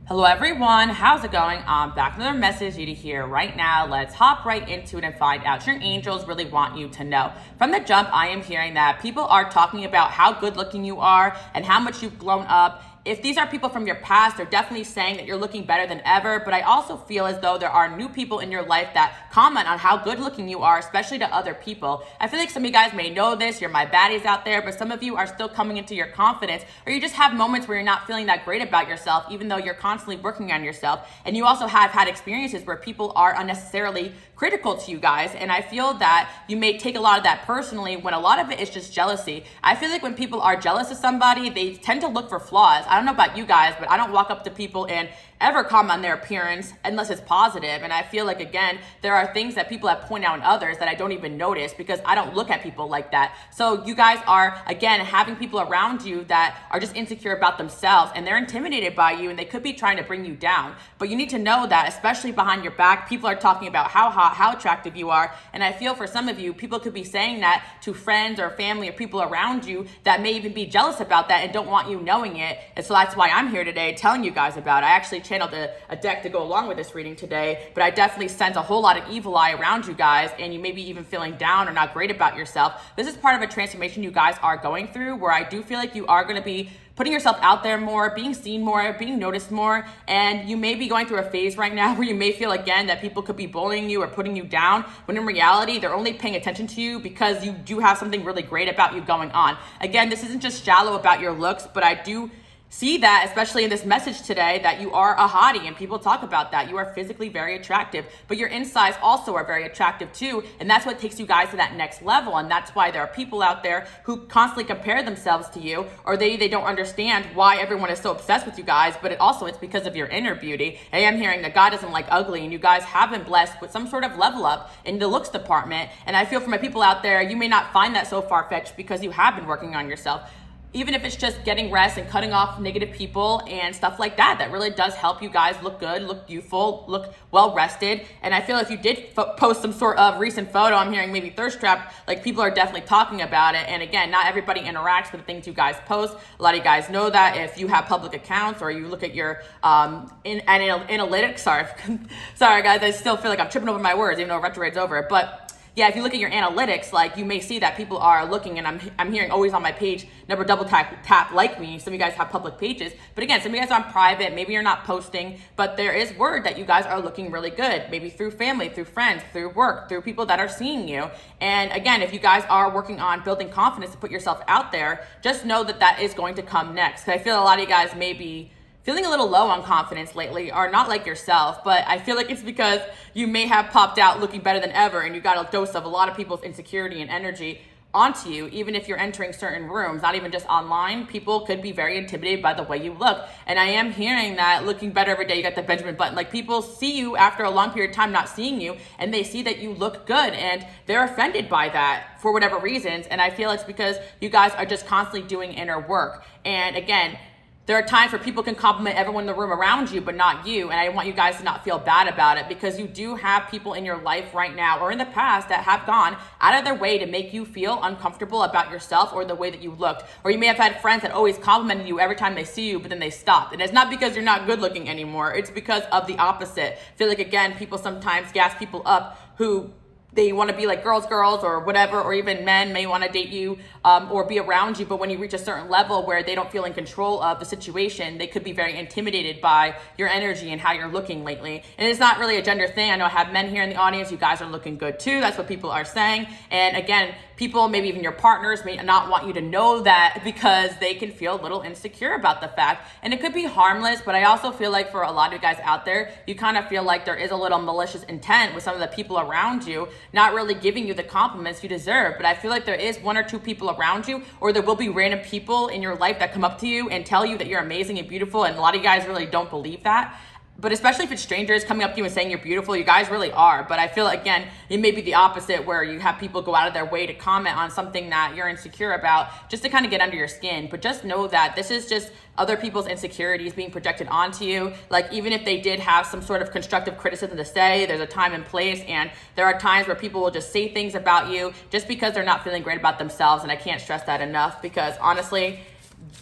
Hello everyone, how's it going? I'm back with another message you to hear right now. Let's hop right into it and find out. Your angels really want you to know. From the jump, I am hearing that people are talking about how good looking you are and how much you've grown up. If these are people from your past, they're definitely saying that you're looking better than ever, but I also feel as though there are new people in your life that comment on how good looking you are, especially to other people. I feel like some of you guys may know this, you're my baddies out there, but some of you are still coming into your confidence, or you just have moments where you're not feeling that great about yourself, even though you're constantly working on yourself. And you also have had experiences where people are unnecessarily critical to you guys, and I feel that you may take a lot of that personally when a lot of it is just jealousy. I feel like when people are jealous of somebody, they tend to look for flaws. I don't know about you guys, but I don't walk up to people and ever comment on their appearance unless it's positive. And I feel like, again, there are things that people have pointed out in others that I don't even notice because I don't look at people like that. So you guys are, again, having people around you that are just insecure about themselves and they're intimidated by you and they could be trying to bring you down. But you need to know that, especially behind your back, people are talking about how hot, how attractive you are. And I feel for some of you, people could be saying that to friends or family or people around you that may even be jealous about that and don't want you knowing it. And so that's why I'm here today telling you guys about it. I actually channeled a deck to go along with this reading today, but I definitely sense a whole lot of evil eye around you guys, and you may be even feeling down or not great about yourself. This is part of a transformation you guys are going through, where I do feel like you are going to be putting yourself out there more, being seen more, being noticed more, and you may be going through a phase right now where you may feel again that people could be bullying you or putting you down, when in reality, they're only paying attention to you because you do have something really great about you going on. Again, this isn't just shallow about your looks, but I do see that, especially in this message today, that you are a hottie, and people talk about that. You are physically very attractive, but your insides also are very attractive too, and that's what takes you guys to that next level. And that's why there are people out there who constantly compare themselves to you, or they don't understand why everyone is so obsessed with you guys, but it's because of your inner beauty. I am hearing that God doesn't like ugly, and you guys have been blessed with some sort of level up in the looks department. And I feel for my people out there, you may not find that so far-fetched because you have been working on yourself. Even if it's just getting rest and cutting off negative people and stuff like that, that really does help you guys look good, look youthful, look well rested. And I feel if you did post some sort of recent photo, I'm hearing maybe thirst trap, like people are definitely talking about it. And again, not everybody interacts with the things you guys post. A lot of you guys know that if you have public accounts or you look at your analytics, sorry guys, I still feel like I'm tripping over my words, even though retrograde's over. But yeah, if you look at your analytics, like you may see that people are looking, and I'm hearing always on my page, never double tap like me. Some of you guys have public pages, but again, some of you guys are on private, maybe you're not posting, but there is word that you guys are looking really good, maybe through family, through friends, through work, through people that are seeing you. And again, if you guys are working on building confidence to put yourself out there, just know that that is going to come next. Because I feel a lot of you guys may be feeling a little low on confidence lately, or not like yourself, but I feel like it's because you may have popped out looking better than ever and you got a dose of a lot of people's insecurity and energy onto you. Even if you're entering certain rooms, not even just online, people could be very intimidated by the way you look. And I am hearing that looking better every day, you got the Benjamin Button, like people see you after a long period of time not seeing you, and they see that you look good and they're offended by that for whatever reasons. And I feel it's because you guys are just constantly doing inner work. And again, there are times where people can compliment everyone in the room around you, but not you. And I want you guys to not feel bad about it, because you do have people in your life right now or in the past that have gone out of their way to make you feel uncomfortable about yourself or the way that you looked. Or you may have had friends that always complimented you every time they see you, but then they stopped. And it's not because you're not good looking anymore. It's because of the opposite. I feel like, again, people sometimes gas people up who they want to be like girls or whatever, or even men may want to date you or be around you. But when you reach a certain level where they don't feel in control of the situation, they could be very intimidated by your energy and how you're looking lately. And it's not really a gender thing. I know I have men here in the audience. You guys are looking good too. That's what people are saying. And again, people, maybe even your partners, may not want you to know that because they can feel a little insecure about the fact. And it could be harmless, but I also feel like for a lot of you guys out there, you kind of feel like there is a little malicious intent with some of the people around you, not really giving you the compliments you deserve. But I feel like there is one or two people around you, or there will be random people in your life that come up to you and tell you that you're amazing and beautiful. And a lot of you guys really don't believe that. But especially if it's strangers coming up to you and saying you're beautiful, you guys really are. But I feel, again, it may be the opposite, where you have people go out of their way to comment on something that you're insecure about just to kind of get under your skin. But just know that this is just other people's insecurities being projected onto you. Like, even if they did have some sort of constructive criticism to say, there's a time and place, and there are times where people will just say things about you just because they're not feeling great about themselves. And I can't stress that enough, because honestly,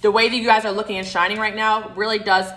the way that you guys are looking and shining right now really does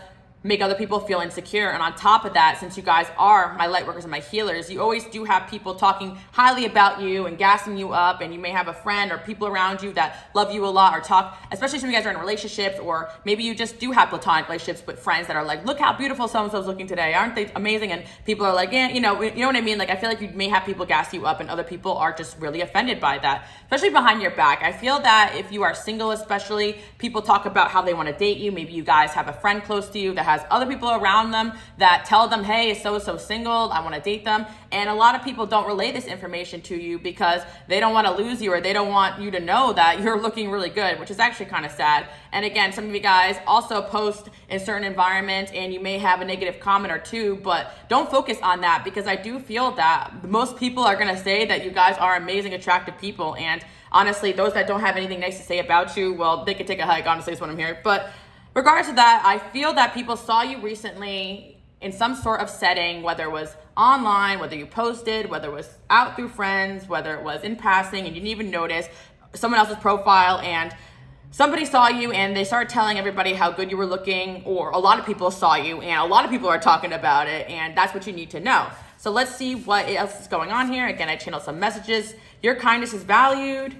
make other people feel insecure. And on top of that, since you guys are my light workers and my healers, you always do have people talking highly about you and gassing you up, and you may have a friend or people around you that love you a lot or talk, especially some of you guys are in relationships, or maybe you just do have platonic relationships with friends that are like, look how beautiful so-and-so's looking today, aren't they amazing? And people are like, yeah, you know what I mean? Like, I feel like you may have people gas you up and other people are just really offended by that, especially behind your back. I feel that if you are single, especially, people talk about how they want to date you. Maybe you guys have a friend close to you that has other people around them that tell them, hey, is so single, I want to date them. And a lot of people don't relay this information to you because they don't want to lose you, or they don't want you to know that you're looking really good, which is actually kind of sad. And again, some of you guys also post in certain environments and you may have a negative comment or two, but don't focus on that, because I do feel that most people are going to say that you guys are amazing, attractive people. And honestly, those that don't have anything nice to say about you, well, they could take a hike, honestly, is what I'm hearing. But regardless of that, I feel that people saw you recently in some sort of setting, whether it was online, whether you posted, whether it was out through friends, whether it was in passing and you didn't even notice someone else's profile, and somebody saw you and they started telling everybody how good you were looking, or a lot of people saw you and a lot of people are talking about it, and that's what you need to know. So let's see what else is going on here. Again, I channeled some messages. Your kindness is valued.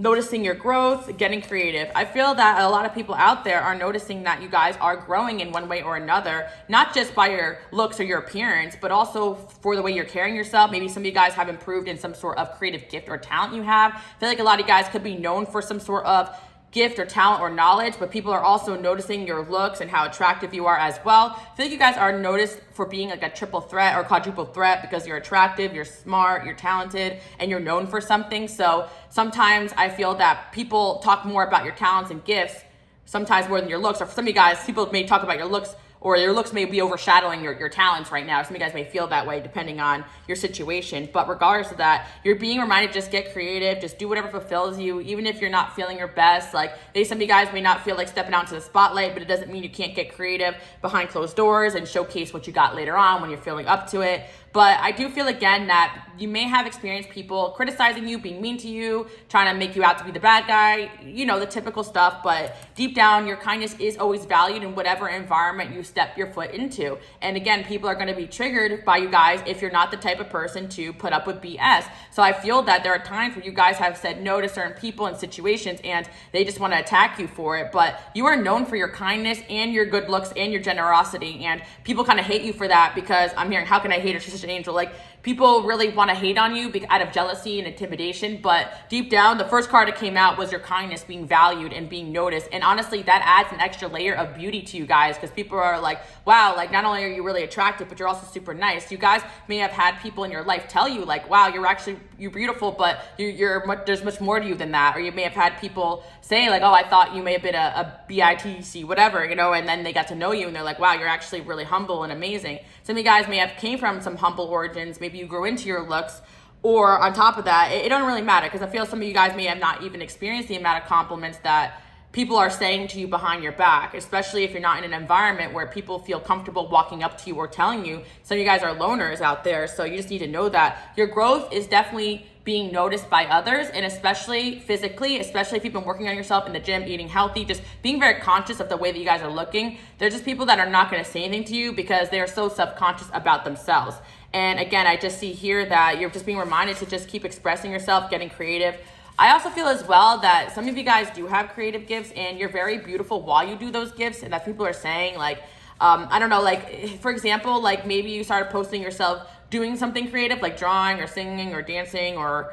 Noticing your growth, getting creative. I feel that a lot of people out there are noticing that you guys are growing in one way or another, not just by your looks or your appearance, but also for the way you're carrying yourself. Maybe some of you guys have improved in some sort of creative gift or talent you have. I feel like a lot of you guys could be known for some sort of gift or talent or knowledge, but people are also noticing your looks and how attractive you are as well. I feel like you guys are noticed for being like a triple threat or quadruple threat, because you're attractive, you're smart, you're talented, and you're known for something. So sometimes I feel that people talk more about your talents and gifts, sometimes more than your looks. Or for some of you guys, people may talk about your looks, or your looks may be overshadowing your talents right now. Some of you guys may feel that way depending on your situation. But regardless of that, you're being reminded, just get creative, just do whatever fulfills you, even if you're not feeling your best. Like, maybe some of you guys may not feel like stepping out into the spotlight, but it doesn't mean you can't get creative behind closed doors and showcase what you got later on when you're feeling up to it. But I do feel, again, that you may have experienced people criticizing you, being mean to you, trying to make you out to be the bad guy, you know, the typical stuff. But deep down, your kindness is always valued in whatever environment you step your foot into. And again, people are going to be triggered by you guys if you're not the type of person to put up with BS. So I feel that there are times where you guys have said no to certain people and situations, and they just want to attack you for it. But you are known for your kindness and your good looks and your generosity. And people kind of hate you for that, because I'm hearing, how can I hate her? She's such an angel. Like, people really want to hate on you out of jealousy and intimidation, but deep down, the first card that came out was your kindness being valued and being noticed. And honestly, that adds an extra layer of beauty to you guys, because people are like, wow, like, not only are you really attractive, but you're also super nice. You guys may have had people in your life tell you like, wow, you're beautiful, but there's much more to you than that. Or you may have had people say like, oh, I thought you may have been a BITC, whatever, you know, and then they got to know you and they're like, wow, you're actually really humble and amazing. Some of you guys may have came from some humble origins. Maybe you grew into your looks, or on top of that, it don't really matter, because I feel some of you guys may have not even experienced the amount of compliments that people are saying to you behind your back, especially if you're not in an environment where people feel comfortable walking up to you or telling you. Some of you guys are loners out there, so you just need to know that your growth is definitely being noticed by others, and especially physically, especially if you've been working on yourself in the gym, eating healthy, just being very conscious of the way that you guys are looking. There's just people that are not going to say anything to you because they are so self-conscious about themselves. And again, I just see here that you're just being reminded to just keep expressing yourself, getting creative. I also feel as well that some of you guys do have creative gifts, and you're very beautiful while you do those gifts, and that people are saying like, I don't know, like, for example, like maybe you started posting yourself doing something creative, like drawing or singing or dancing or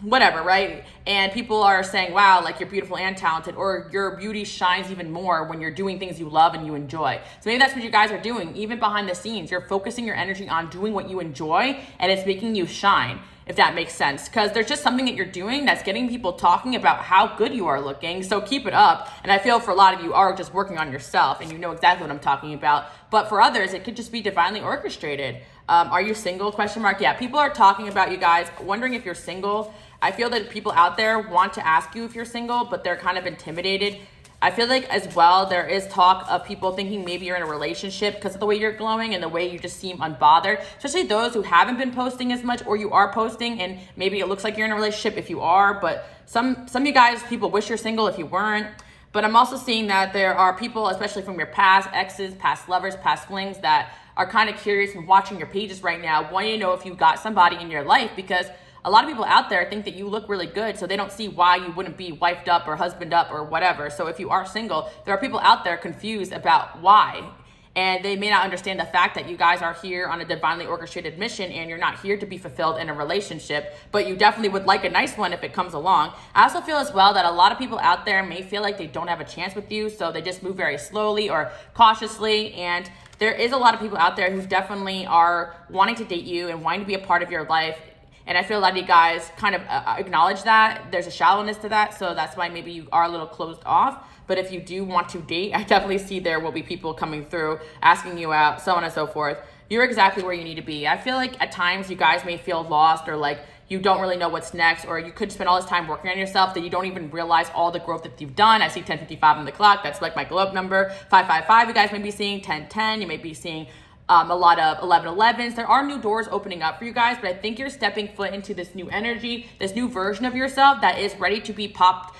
whatever, right? And people are saying, wow, like, you're beautiful and talented, or your beauty shines even more when you're doing things you love and you enjoy. So maybe that's what you guys are doing. Even behind the scenes, you're focusing your energy on doing what you enjoy, and it's making you shine, if that makes sense. Because there's just something that you're doing that's getting people talking about how good you are looking. So keep it up. And I feel for a lot of you are just working on yourself, and you know exactly what I'm talking about. But for others, it could just be divinely orchestrated. Are you single? Question mark. Yeah, people are talking about you guys, wondering if you're single. I feel that people out there want to ask you if you're single, but they're kind of intimidated. I feel like as well, there is talk of people thinking maybe you're in a relationship because of the way you're glowing and the way you just seem unbothered, especially those who haven't been posting as much, or you are posting and maybe it looks like you're in a relationship if you are, but some of you guys, people wish you're single if you weren't. But I'm also seeing that there are people, especially from your past exes, past lovers, past flings, that are kind of curious and watching your pages right now, wanting to know if you got somebody in your life, because a lot of people out there think that you look really good, so they don't see why you wouldn't be wifed up or husband up or whatever. So if you are single, there are people out there confused about why. And they may not understand the fact that you guys are here on a divinely orchestrated mission, and you're not here to be fulfilled in a relationship, but you definitely would like a nice one if it comes along. I also feel as well that a lot of people out there may feel like they don't have a chance with you, so they just move very slowly or cautiously. And there is a lot of people out there who definitely are wanting to date you and wanting to be a part of your life. And I feel a lot of you guys kind of acknowledge that. There's a shallowness to that, so that's why maybe you are a little closed off. But if you do want to date, I definitely see there will be people coming through, asking you out, so on and so forth. You're exactly where you need to be. I feel like at times you guys may feel lost, or like you don't really know what's next, or you could spend all this time working on yourself that you don't even realize all the growth that you've done. I see 1055 on the clock. That's like my glow up number. 555 you guys may be seeing. 1010 you may be seeing. A lot of 1111s. There are new doors opening up for you guys, but I think you're stepping foot into this new energy, this new version of yourself that is ready to be popped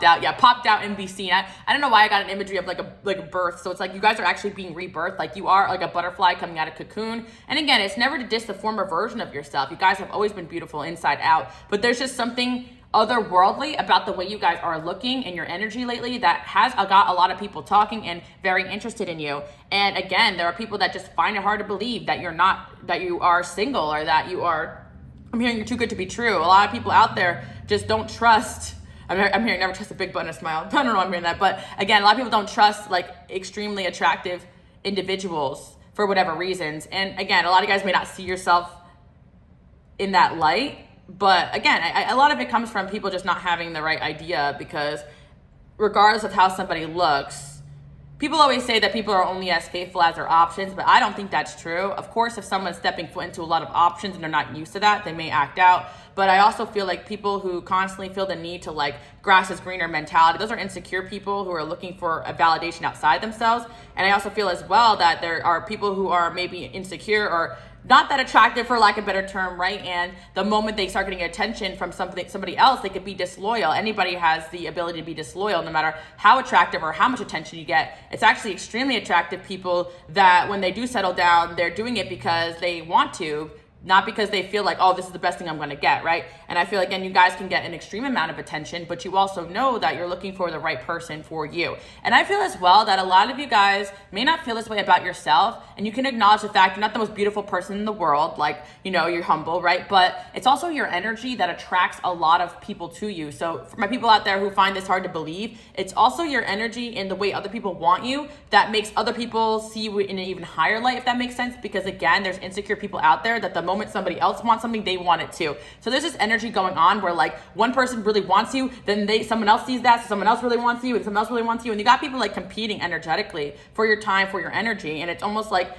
out. Yeah, popped out and be seen. I don't know why I got an imagery of like a birth. So it's like you guys are actually being rebirthed. Like you are like a butterfly coming out of cocoon. And again, it's never to diss the former version of yourself. You guys have always been beautiful inside out, but there's just something otherworldly about the way you guys are looking and your energy lately that has got a lot of people talking and very interested in you. And again, there are people that just find it hard to believe that you are single, or that I'm hearing you're too good to be true. A lot of people out there just don't trust. I'm hearing never trust a big button or smile. I don't know why I'm hearing that. But again, a lot of people don't trust like extremely attractive individuals for whatever reasons. And again, a lot of you guys may not see yourself in that light. But again, a lot of it comes from people just not having the right idea, because regardless of how somebody looks, people always say that people are only as faithful as their options, but I don't think that's true. Of course, if someone's stepping foot into a lot of options and they're not used to that, they may act out. But I also feel like people who constantly feel the need to like grass is greener mentality, those are insecure people who are looking for a validation outside themselves. And I also feel as well that there are people who are maybe insecure or not that attractive, for lack of a better term, right? And the moment they start getting attention from somebody else, they could be disloyal. Anybody has the ability to be disloyal, no matter how attractive or how much attention you get. It's actually extremely attractive people that when they do settle down, they're doing it because they want to, not because they feel like, oh, this is the best thing I'm going to get, right? And I feel like, again, you guys can get an extreme amount of attention, but you also know that you're looking for the right person for you. And I feel as well that a lot of you guys may not feel this way about yourself, and you can acknowledge the fact you're not the most beautiful person in the world, like, you know, you're humble, right? But it's also your energy that attracts a lot of people to you. So for my people out there who find this hard to believe, it's also your energy and the way other people want you that makes other people see you in an even higher light, if that makes sense. Because again, there's insecure people out there that the moment somebody else wants something, they want it too. So there's this energy going on where like one person really wants you, then someone else sees that, so someone else really wants you, and someone else really wants you, and you got people like competing energetically for your time, for your energy. And it's almost like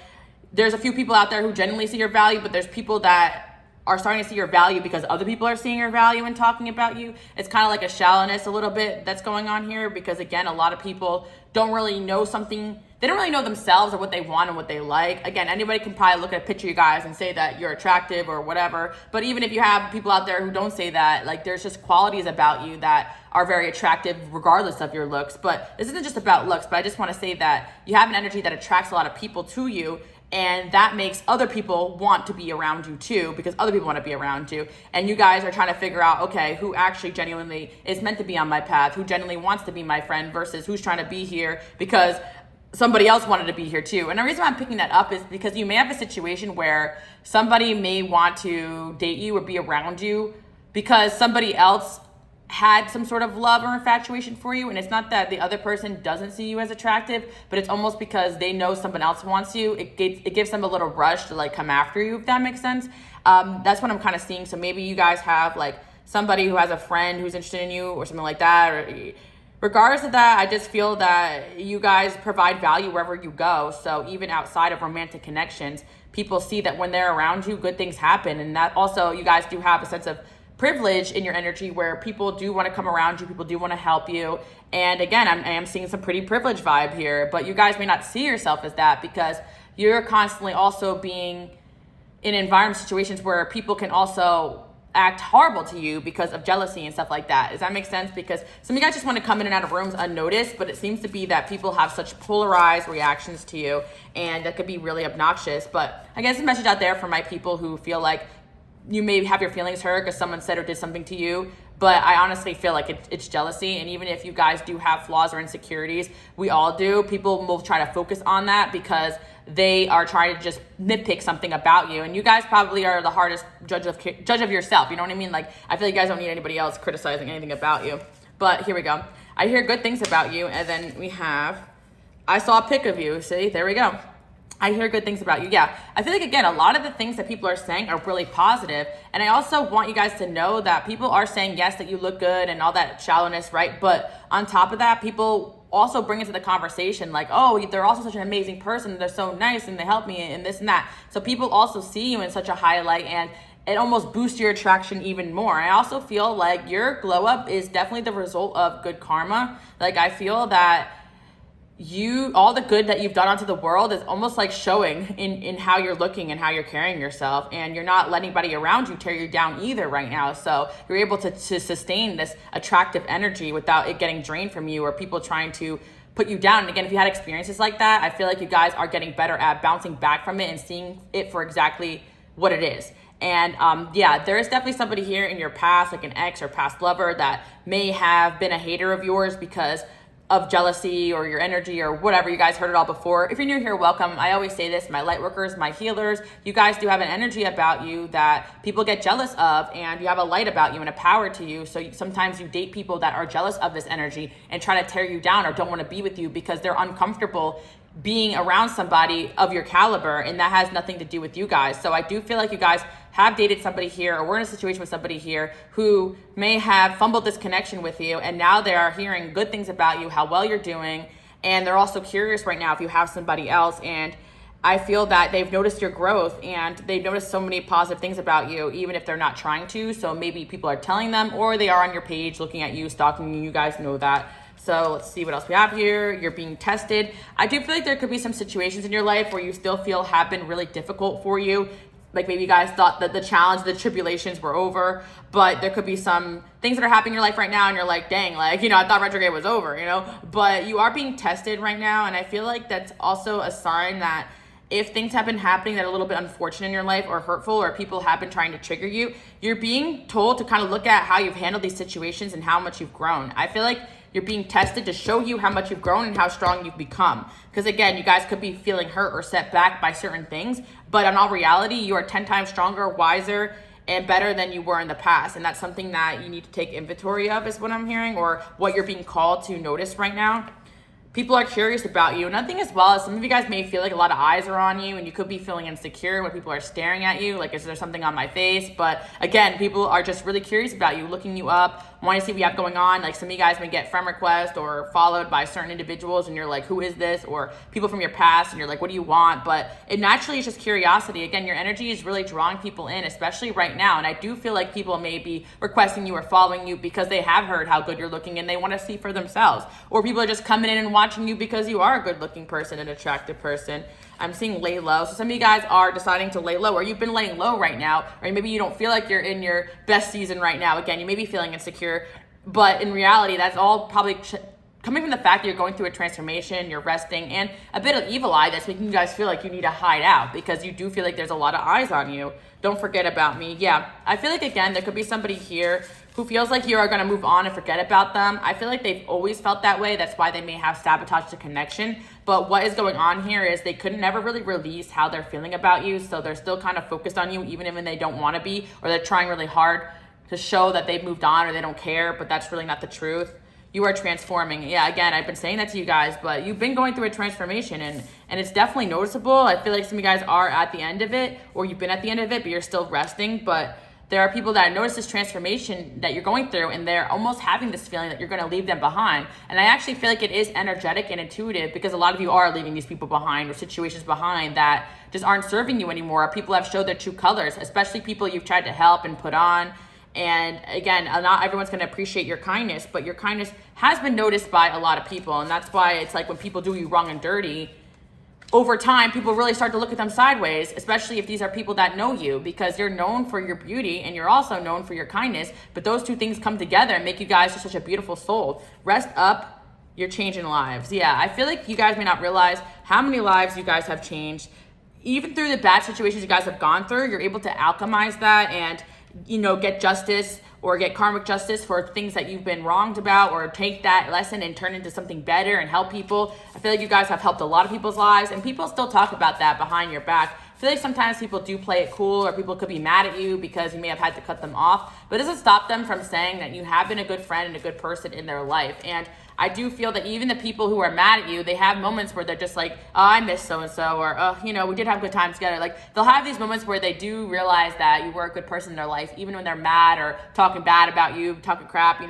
there's a few people out there who genuinely see your value, but there's people that are starting to see your value because other people are seeing your value and talking about you. It's kind of like a shallowness a little bit that's going on here, because again, a lot of people don't really know something. They don't really know themselves or what they want and what they like. Again, anybody can probably look at a picture of you guys and say that you're attractive or whatever. But even if you have people out there who don't say that, like there's just qualities about you that are very attractive regardless of your looks. But this isn't just about looks, but I just want to say that you have an energy that attracts a lot of people to you. And that makes other people want to be around you too, because other people want to be around you. And you guys are trying to figure out, okay, who actually genuinely is meant to be on my path, who genuinely wants to be my friend versus who's trying to be here because somebody else wanted to be here too. And the reason why I'm picking that up is because you may have a situation where somebody may want to date you or be around you because somebody else had some sort of love or infatuation for you. And it's not that the other person doesn't see you as attractive, but it's almost because they know someone else wants you. It gives them a little rush to like come after you, if that makes sense. That's what I'm kind of seeing. So maybe you guys have like somebody who has a friend who's interested in you or something like that. Or regardless of that, I just feel that you guys provide value wherever you go. So even outside of romantic connections, people see that when they're around you, good things happen. And that also, you guys do have a sense of privilege in your energy where people do want to come around you, people do want to help you. And again, I am seeing some pretty privileged vibe here, but you guys may not see yourself as that because you're constantly also being in environment situations where people can also act horrible to you because of jealousy and stuff like that. Does that make sense? Because some of you guys just want to come in and out of rooms unnoticed, but it seems to be that people have such polarized reactions to you, and that could be really obnoxious. But I guess a message out there for my people who feel like you may have your feelings hurt because someone said or did something to you. But I honestly feel like it's jealousy. And even if you guys do have flaws or insecurities, we all do, people will try to focus on that because they are trying to just nitpick something about you. And you guys probably are the hardest judge of yourself. You know what I mean? Like, I feel like you guys don't need anybody else criticizing anything about you. But here we go. I hear good things about you. And then we have, I saw a pic of you. See, there we go. I hear good things about you. Yeah, I feel like, again, a lot of the things that people are saying are really positive. And I also want you guys to know that people are saying, yes, that you look good and all that shallowness, right? But on top of that, people also bring into the conversation like, oh, they're also such an amazing person. They're so nice and they help me and this and that. So people also see you in such a highlight, and it almost boosts your attraction even more. I also feel like your glow up is definitely the result of good karma. Like, I feel that all the good that you've done onto the world is almost like showing in how you're looking and how you're carrying yourself, and you're not letting anybody around you tear you down either right now. So you're able to sustain this attractive energy without it getting drained from you or people trying to put you down. And again, if you had experiences like that, I feel like you guys are getting better at bouncing back from it and seeing it for exactly what it is. And yeah, there is definitely somebody here in your past, like an ex or past lover, that may have been a hater of yours because of jealousy or your energy or whatever. You guys heard it all before. If you're new here, welcome. I always say this, my light workers, my healers, you guys do have an energy about you that people get jealous of, and you have a light about you and a power to you. So sometimes you date people that are jealous of this energy and try to tear you down or don't want to be with you because they're uncomfortable being around somebody of your caliber, and that has nothing to do with you guys. So I do feel like you guys have dated somebody here, or we're in a situation with somebody here who may have fumbled this connection with you, and now they are hearing good things about you, how well you're doing, and they're also curious right now if you have somebody else. And I feel that they've noticed your growth, and they've noticed so many positive things about you, even if they're not trying to. So maybe people are telling them, or they are on your page looking at you, stalking you. You guys know that. So let's see what else we have here. You're being tested. I do feel like there could be some situations in your life where you still feel have been really difficult for you. Like maybe you guys thought that the challenge, the tribulations were over, but there could be some things that are happening in your life right now and you're like, dang, like, I thought retrograde was over, but you are being tested right now. And I feel like that's also a sign that if things have been happening that are a little bit unfortunate in your life or hurtful, or people have been trying to trigger you, you're being told to kind of look at how you've handled these situations and how much you've grown. I feel like you're being tested to show you how much you've grown and how strong you've become. Because again, you guys could be feeling hurt or set back by certain things, but in all reality, you are 10 times stronger, wiser, and better than you were in the past. And that's something that you need to take inventory of, is what I'm hearing, or what you're being called to notice right now. People are curious about you. Another thing as well is some of you guys may feel like a lot of eyes are on you, and you could be feeling insecure when people are staring at you. Like, is there something on my face? But again, people are just really curious about you, looking you up, wanting to see what you have going on. Like some of you guys may get friend requests or followed by certain individuals, and you're like, who is this? Or people from your past, and you're like, what do you want? But it naturally is just curiosity. Again, your energy is really drawing people in, especially right now. And I do feel like people may be requesting you or following you because they have heard how good you're looking and they want to see for themselves. Or people are just coming in and watching you because you are a good looking person, an attractive person. I'm seeing lay low. So some of you guys are deciding to lay low, or you've been laying low right now, or maybe you don't feel like you're in your best season right now. Again, you may be feeling insecure, but in reality, that's all probably coming from the fact that you're going through a transformation, you're resting, and a bit of evil eye that's making you guys feel like you need to hide out because you do feel like there's a lot of eyes on you. Don't forget about me. Yeah, I feel like, again, there could be somebody here who feels like you are going to move on and forget about them. I feel like they've always felt that way. That's why they may have sabotaged the connection. But what is going on here is they could never really release how they're feeling about you. So they're still kind of focused on you, even when they don't want to be, or they're trying really hard to show that they've moved on or they don't care, but that's really not the truth. You are transforming. Yeah, again, I've been saying that to you guys, but you've been going through a transformation, and it's definitely noticeable. I feel like some of you guys are at the end of it, or you've been at the end of it, but you're still resting. But there are people that notice this transformation that you're going through, and they're almost having this feeling that you're going to leave them behind. And I actually feel like it is energetic and intuitive, because a lot of you are leaving these people behind, or situations behind that just aren't serving you anymore. People have showed their true colors, especially people you've tried to help and put on. And again, not everyone's going to appreciate your kindness, but your kindness has been noticed by a lot of people. And that's why it's like when people do you wrong and dirty, over time, people really start to look at them sideways, especially if these are people that know you, because you're known for your beauty and you're also known for your kindness. But those two things come together and make you guys just such a beautiful soul. Rest up, you're changing lives. Yeah, I feel like you guys may not realize how many lives you guys have changed. Even through the bad situations you guys have gone through, you're able to alchemize that and, get justice or get karmic justice for things that you've been wronged about, or take that lesson and turn into something better and help people. I feel like you guys have helped a lot of people's lives, and people still talk about that behind your back. I feel like sometimes people do play it cool, or people could be mad at you because you may have had to cut them off, but it doesn't stop them from saying that you have been a good friend and a good person in their life. And I do feel that even the people who are mad at you, they have moments where they're just like, oh, I miss so-and-so, or, oh, we did have good times together. Like, they'll have these moments where they do realize that you were a good person in their life, even when they're mad or talking bad about you, talking crap,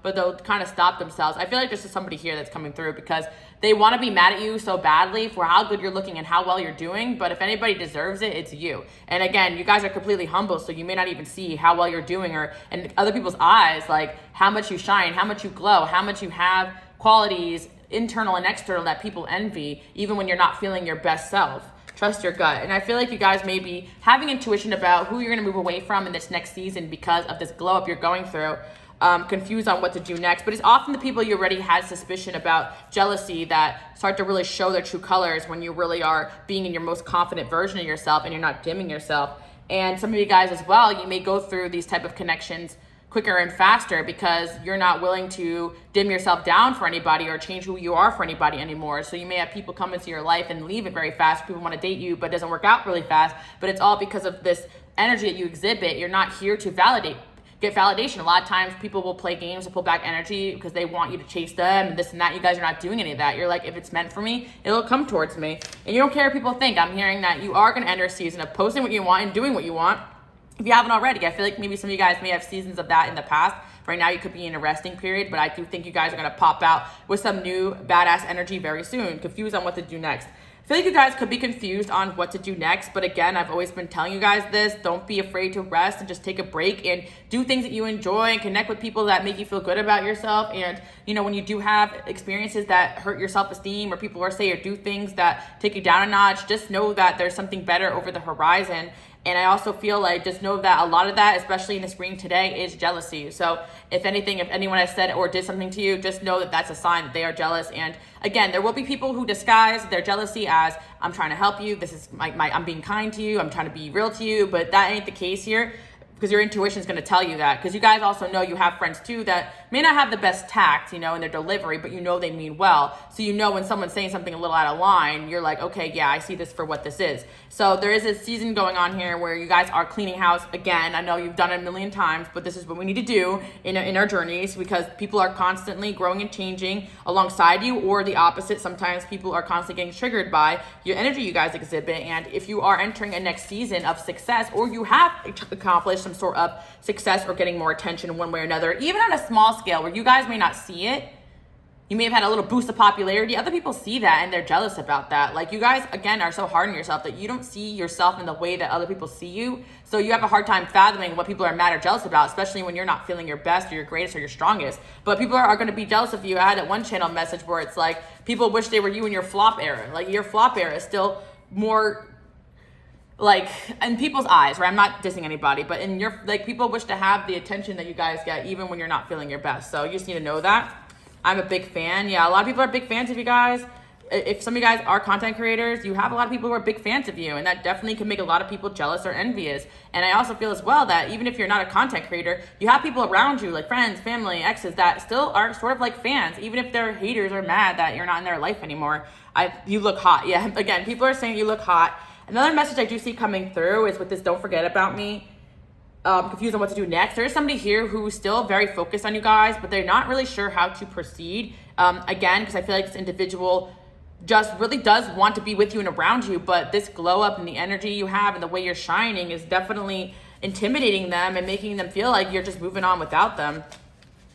but they'll kind of stop themselves. I feel like there's just somebody here that's coming through because they want to be mad at you so badly for how good you're looking and how well you're doing, but if anybody deserves it, it's you. And again, you guys are completely humble, so you may not even see how well you're doing, or in other people's eyes, like how much you shine, how much you glow, how much you have qualities, internal and external, that people envy, even when you're not feeling your best self. Trust your gut. And I feel like you guys may be having intuition about who you're going to move away from in this next season because of this glow up you're going through. Confused on what to do next, but it's often the people you already had suspicion about, jealousy, that start to really show their true colors when you really are being in your most confident version of yourself and you're not dimming yourself. And some of you guys as well, you may go through these type of connections quicker and faster because you're not willing to dim yourself down for anybody or change who you are for anybody anymore. So you may have people come into your life and leave it very fast. People want to date you, but it doesn't work out really fast. But it's all because of this energy that you exhibit. You're not here to get validation. A lot of times people will play games to pull back energy because they want you to chase them and this and that. You guys are not doing any of that. You're like, if it's meant for me, it'll come towards me. And you don't care what people think. I'm hearing that you are going to enter a season of posting what you want and doing what you want. If you haven't already, I feel like maybe some of you guys may have seasons of that in the past. Right now you could be in a resting period, but I do think you guys are going to pop out with some new badass energy very soon, confused on what to do next. I feel like you guys could be confused on what to do next, but again, I've always been telling you guys this. Don't be afraid to rest and just take a break and do things that you enjoy and connect with people that make you feel good about yourself. And, when you do have experiences that hurt your self-esteem, or people are say or do things that take you down a notch, just know that there's something better over the horizon. And I also feel like just know that a lot of that, especially in this reading today, is jealousy. So if anything, if anyone has said or did something to you, just know that that's a sign that they are jealous. And again, there will be people who disguise their jealousy as, I'm trying to help you. This is I'm being kind to you. I'm trying to be real to you. But that ain't the case here, because your intuition is going to tell you that. Because you guys also know you have friends too that may not have the best tact, in their delivery, but they mean well. So when someone's saying something a little out of line, you're like, okay, yeah, I see this for what this is. So there is a season going on here where you guys are cleaning house again. I know you've done it a million times, but this is what we need to do in our journeys, because people are constantly growing and changing alongside you, or the opposite. Sometimes people are constantly getting triggered by your energy you guys exhibit. And if you are entering a next season of success, or you have accomplished some sort of success or getting more attention one way or another, even on a small scale where you guys may not see it, you may have had a little boost of popularity. Other people see that and they're jealous about that. Like, you guys, again, are so hard on yourself that you don't see yourself in the way that other people see you. So you have a hard time fathoming what people are mad or jealous about, especially when you're not feeling your best or your greatest or your strongest. But people are going to be jealous of you. I had that one channel message where it's like, people wish they were you in your flop era. Like, your flop era is still more, like, in people's eyes, right? I'm not dissing anybody, but in your, like, people wish to have the attention that you guys get even when you're not feeling your best. So you just need to know that. I'm a big fan. Yeah, a lot of people are big fans of you guys. If some of you guys are content creators, you have a lot of people who are big fans of you, and that definitely can make a lot of people jealous or envious. And I also feel as well that even if you're not a content creator, you have people around you, like friends, family, exes, that still are sort of like fans, even if they're haters or mad that you're not in their life anymore. You look hot. Yeah, again, people are saying you look hot. Another message I do see coming through is with this "don't forget about me," confused on what to do next. There is somebody here who's still very focused on you guys, but they're not really sure how to proceed. Again, because I feel like this individual just really does want to be with you and around you, but this glow up and the energy you have and the way you're shining is definitely intimidating them and making them feel like you're just moving on without them.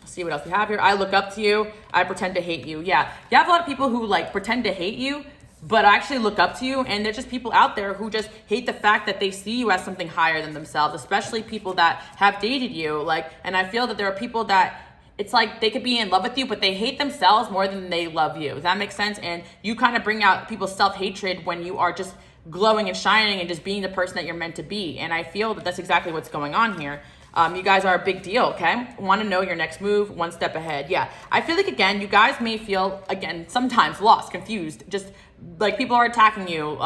Let's see what else we have here. I look up to you. I pretend to hate you. Yeah, you have a lot of people who like pretend to hate you, but actually look up to you. And there's just people out there who just hate the fact that they see you as something higher than themselves, especially people that have dated you. And I feel that there are people that it's like they could be in love with you, but they hate themselves more than they love you. Does that make sense? And you kind of bring out people's self-hatred when you are just glowing and shining and just being the person that you're meant to be. And I feel that that's exactly what's going on here. You guys are a big deal, okay? Want to know your next move, one step ahead. Yeah, I feel like, again, you guys may feel, again, sometimes lost, confused, just like people are attacking you,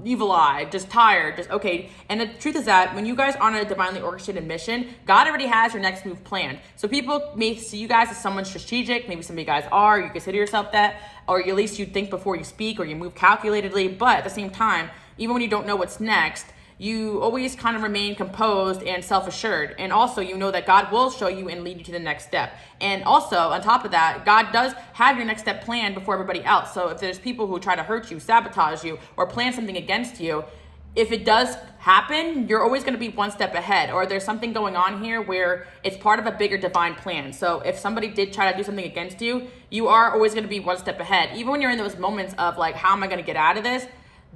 evil eye, just tired, just okay. And the truth is that when you guys are on a divinely orchestrated mission, God already has your next move planned. So people may see you guys as someone strategic. Maybe some of you guys are, you consider yourself that, or at least you think before you speak, or you move calculatedly. But at the same time, even when you don't know what's next, you always kind of remain composed and self-assured. And also, you know that God will show you and lead you to the next step. And also, on top of that, God does have your next step planned before everybody else. So if there's people who try to hurt you, sabotage you, or plan something against you, if it does happen, you're always going to be one step ahead. Or there's something going on here where it's part of a bigger divine plan. So if somebody did try to do something against you, you are always going to be one step ahead. Even when you're in those moments of like, how am I going to get out of this?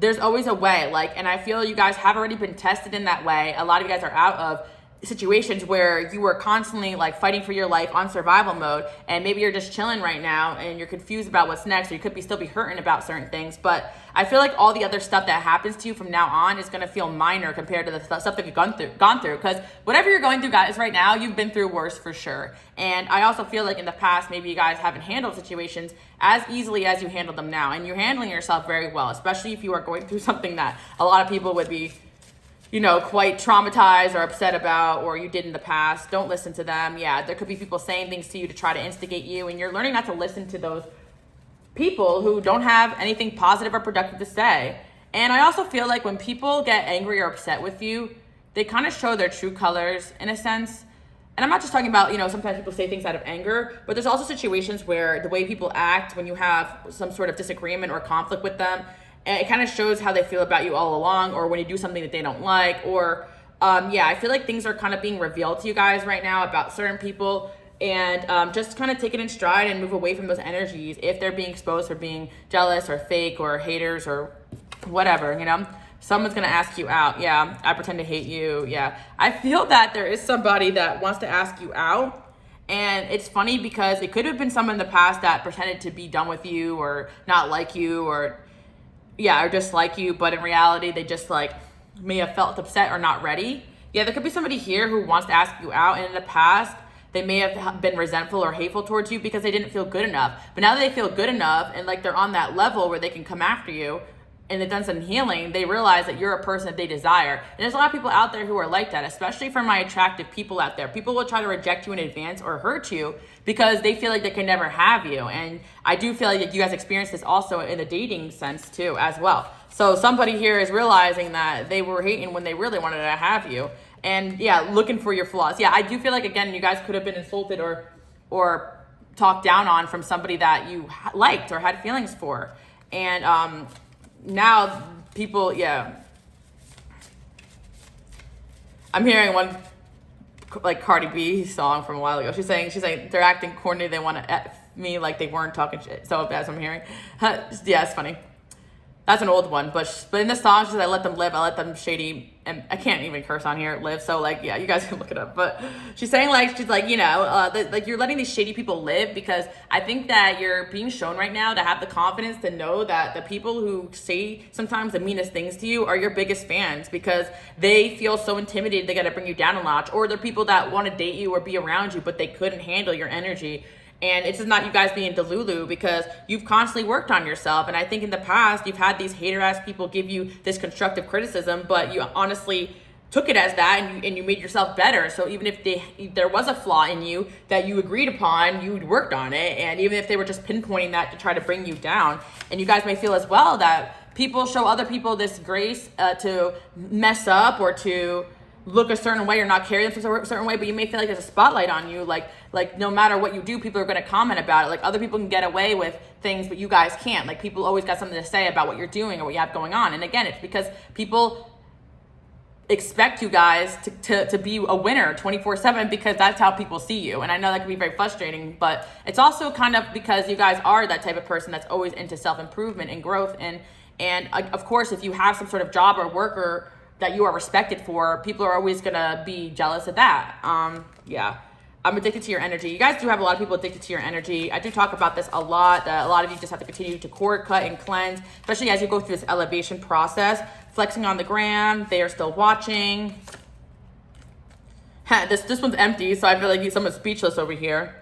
There's always a way, and I feel you guys have already been tested in that way. A lot of you guys are out of situations where you were constantly fighting for your life on survival mode, and maybe you're just chilling right now and you're confused about what's next, or you could still be hurting about certain things. But I feel like all the other stuff that happens to you from now on is going to feel minor compared to the stuff that you've gone through, because whatever you're going through, guys, right now, you've been through worse for sure. And I also feel like in the past, maybe you guys haven't handled situations as easily as you handled them now, and you're handling yourself very well, especially if you are going through something that a lot of people would be quite traumatized or upset about, or you did in the past. Don't listen to them. Yeah, there could be people saying things to you to try to instigate you, and you're learning not to listen to those people who don't have anything positive or productive to say. And I also feel like when people get angry or upset with you, they kind of show their true colors in a sense. And I'm not just talking about, sometimes people say things out of anger, but there's also situations where the way people act when you have some sort of disagreement or conflict with them, and it kind of shows how they feel about you all along, or when you do something that they don't like, or I feel like things are kind of being revealed to you guys right now about certain people, and just kind of take it in stride and move away from those energies if they're being exposed for being jealous or fake or haters or whatever, Someone's going to ask you out. Yeah, I pretend to hate you. Yeah, I feel that there is somebody that wants to ask you out. And it's funny because it could have been someone in the past that pretended to be done with you or not like you or dislike you. But in reality, they just may have felt upset or not ready. Yeah, there could be somebody here who wants to ask you out. And in the past, they may have been resentful or hateful towards you because they didn't feel good enough. But now that they feel good enough and they're on that level where they can come after you, and they've done some healing, they realize that you're a person that they desire. And there's a lot of people out there who are like that, especially for my attractive people out there. People will try to reject you in advance or hurt you because they feel like they can never have you. And I do feel like you guys experience this also in the dating sense too, as well. So somebody here is realizing that they were hating when they really wanted to have you. And looking for your flaws. Yeah, I do feel like, again, you guys could have been insulted or talked down on from somebody that you liked or had feelings for. And, now people, I'm hearing one Cardi B song from a while ago. She's saying they're acting corny. They want to F me like they weren't talking shit. So that's what I'm hearing. Yeah, it's funny. That's an old one, but in the song, she says, I let them live, I let them shady, and I can't even curse on here, live, so you guys can look it up, but she's saying you're letting these shady people live, because I think that you're being shown right now to have the confidence to know that the people who say sometimes the meanest things to you are your biggest fans, because they feel so intimidated they gotta bring you down a notch, or they're people that want to date you or be around you, but they couldn't handle your energy. And it's just not you guys being delulu, because you've constantly worked on yourself. And I think in the past, you've had these hater-ass people give you this constructive criticism, but you honestly took it as that, and you made yourself better. So even if there was a flaw in you that you agreed upon, you worked on it. And even if they were just pinpointing that to try to bring you down, and you guys may feel as well that people show other people this grace to mess up or to look a certain way or not carry themselves a certain way, but you may feel like there's a spotlight on you, like no matter what you do, people are going to comment about it. Like other people can get away with things, but you guys can't. Like people always got something to say about what you're doing or what you have going on. And again, it's because people expect you guys to be a winner 24/7, because that's how people see you. And I know that can be very frustrating, but it's also kind of because you guys are that type of person that's always into self-improvement and growth. And of course, if you have some sort of job or worker that you are respected for, people are always gonna be jealous of that. I'm addicted to your energy. You guys do have a lot of people addicted to your energy. I do talk about this a lot, that a lot of you just have to continue to cord cut and cleanse, especially as you go through this elevation process. Flexing on the gram, they are still watching. This one's empty, so I feel like someone's speechless over here.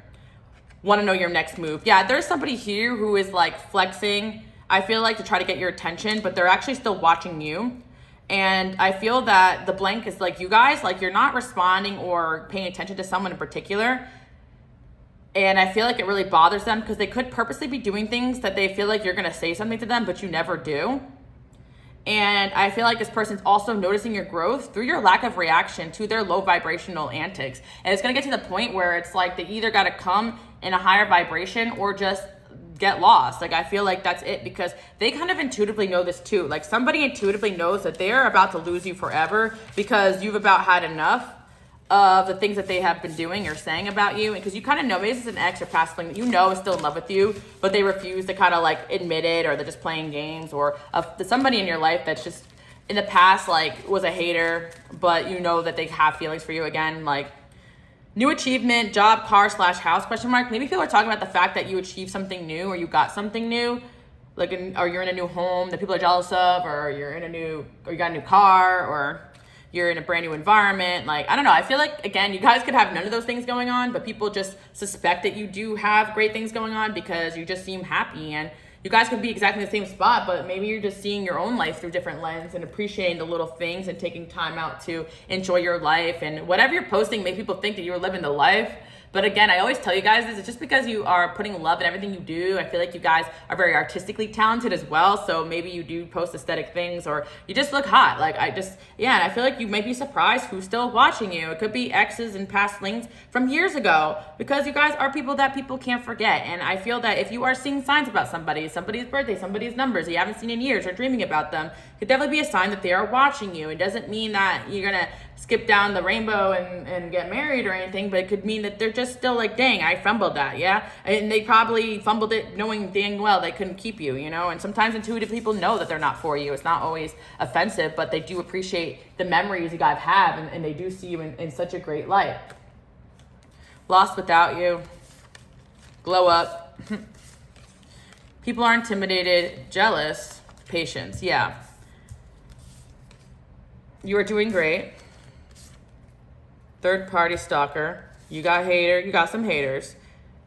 Want to know your next move. Yeah, there's somebody here who is like flexing, I feel like, to try to get your attention, but they're actually still watching you. And I feel that the blank is like, you guys, like, you're not responding or paying attention to someone in particular. And I feel like it really bothers them because they could purposely be doing things that they feel like you're going to say something to them, but you never do. And I feel like this person's also noticing your growth through your lack of reaction to their low vibrational antics. And it's going to get to the point where it's like they either got to come in a higher vibration or just get lost. Like, I feel like that's it, because they kind of intuitively know this too. Like, somebody intuitively knows that they're about to lose you forever because you've about had enough of the things that they have been doing or saying about you. And because you kind of know, maybe it's an ex or past fling that you know is still in love with you, but they refuse to kind of like admit it, or they're just playing games, or somebody in your life that's just in the past like was a hater, but you know that they have feelings for you again. Like, new achievement, job, car / house, question mark. Maybe people are talking about the fact that you achieved something new, or you got something new, like, or you're in a new home that people are jealous of, or you're in or you got a new car, or you're in a brand new environment. Like, I don't know. I feel like, again, you guys could have none of those things going on, but people just suspect that you do have great things going on because you just seem happy. And you guys could be exactly in the same spot, but maybe you're just seeing your own life through different lens and appreciating the little things and taking time out to enjoy your life. And whatever you're posting, make people think that you're living the life. But again, I always tell you guys this, it's just because you are putting love in everything you do. I feel like you guys are very artistically talented as well. So maybe you do post aesthetic things, or you just look hot. Like, and I feel like you might be surprised who's still watching you. It could be exes and past flings from years ago, because you guys are people that people can't forget. And I feel that if you are seeing signs about somebody's birthday, somebody's numbers that you haven't seen in years, or dreaming about them, it could definitely be a sign that they are watching you. It doesn't mean that you're going to skip down the rainbow and get married or anything, but it could mean that they're just still like, dang, I fumbled that, yeah? And they probably fumbled it knowing dang well they couldn't keep you, you know? And sometimes intuitive people know that they're not for you. It's not always offensive, but they do appreciate the memories you guys have, and they do see you in such a great light. Lost without you. Glow up. People are intimidated, jealous, patience, yeah. You are doing great. Third party stalker. You got some haters.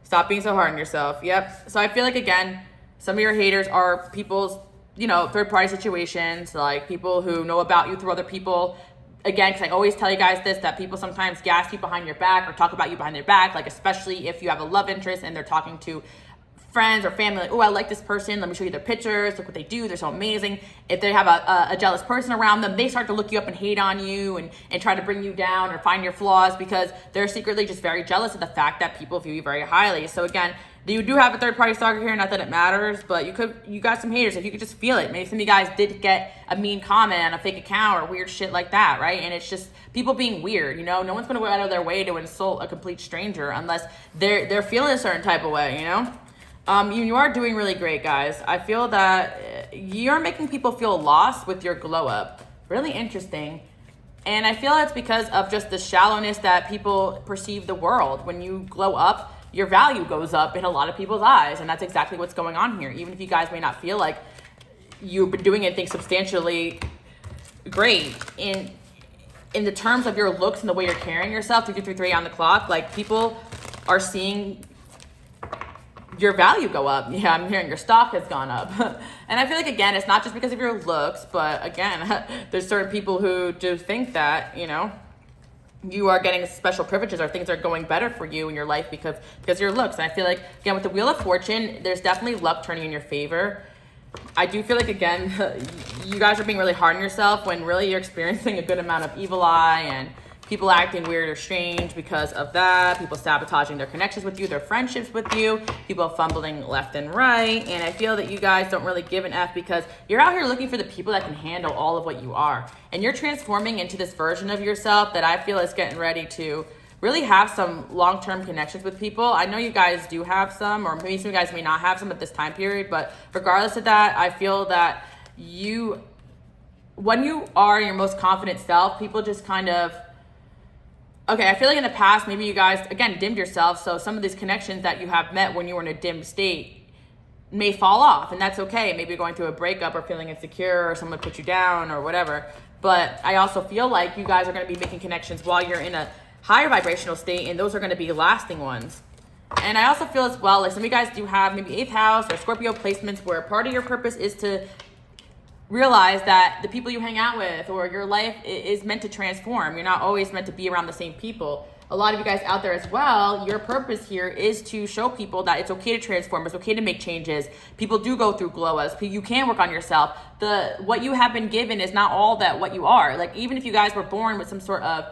Stop being so hard on yourself. Yep. So I feel like, again, some of your haters are people's, third party situations, like people who know about you through other people. Again, because I always tell you guys this, that people sometimes gas you behind your back or talk about you behind their back, like especially if you have a love interest and they're talking to friends or family, like, oh, I like this person, let me show you their pictures, look what they do, they're so amazing. If they have a jealous person around them, they start to look you up and hate on you and try to bring you down or find your flaws, because they're secretly just very jealous of the fact that people view you very highly. So again, you do have a third party stalker here, not that it matters, but you got some haters. If you could just feel it. Maybe some of you guys did get a mean comment on a fake account or weird shit like that, right? And it's just people being weird, no one's gonna go out of their way to insult a complete stranger unless they're feeling a certain type of way, You are doing really great, guys. I feel that you're making people feel lost with your glow up. Really interesting. And I feel it's because of just the shallowness that people perceive the world. When you glow up, your value goes up in a lot of people's eyes. And that's exactly what's going on here. Even if you guys may not feel like you've been doing anything substantially great in the terms of your looks and the way you're carrying yourself, 3 on the clock, like people are seeing your value go up. Yeah, I'm hearing your stock has gone up. And I feel like, again, it's not just because of your looks, but again, there's certain people who do think that, you are getting special privileges or things are going better for you in your life because of your looks. And I feel like, again, with the Wheel of Fortune, there's definitely luck turning in your favor. I do feel like, again, you guys are being really hard on yourself when really you're experiencing a good amount of evil eye and people acting weird or strange because of that, people sabotaging their connections with you, their friendships with you, people fumbling left and right. And I feel that you guys don't really give an F because you're out here looking for the people that can handle all of what you are. And you're transforming into this version of yourself that I feel is getting ready to really have some long-term connections with people. I know you guys do have some, or maybe some of you guys may not have some at this time period, but regardless of that, I feel that when you are your most confident self, people just kind of Okay, I feel like in the past, maybe you guys, again, dimmed yourself. So some of these connections that you have met when you were in a dim state may fall off, and that's okay. Maybe you're going through a breakup or feeling insecure or someone put you down or whatever. But I also feel like you guys are going to be making connections while you're in a higher vibrational state, and those are going to be lasting ones. And I also feel as well, like some of you guys do have maybe 8th house or Scorpio placements where part of your purpose is to realize that the people you hang out with or your life is meant to transform. You're not always meant to be around the same people. A lot of you guys out there as well, your purpose here is to show people that it's okay to transform. It's okay to make changes. People do go through glow-ups. You can work on yourself. What you have been given is not all that what you are. Like even if you guys were born with some sort of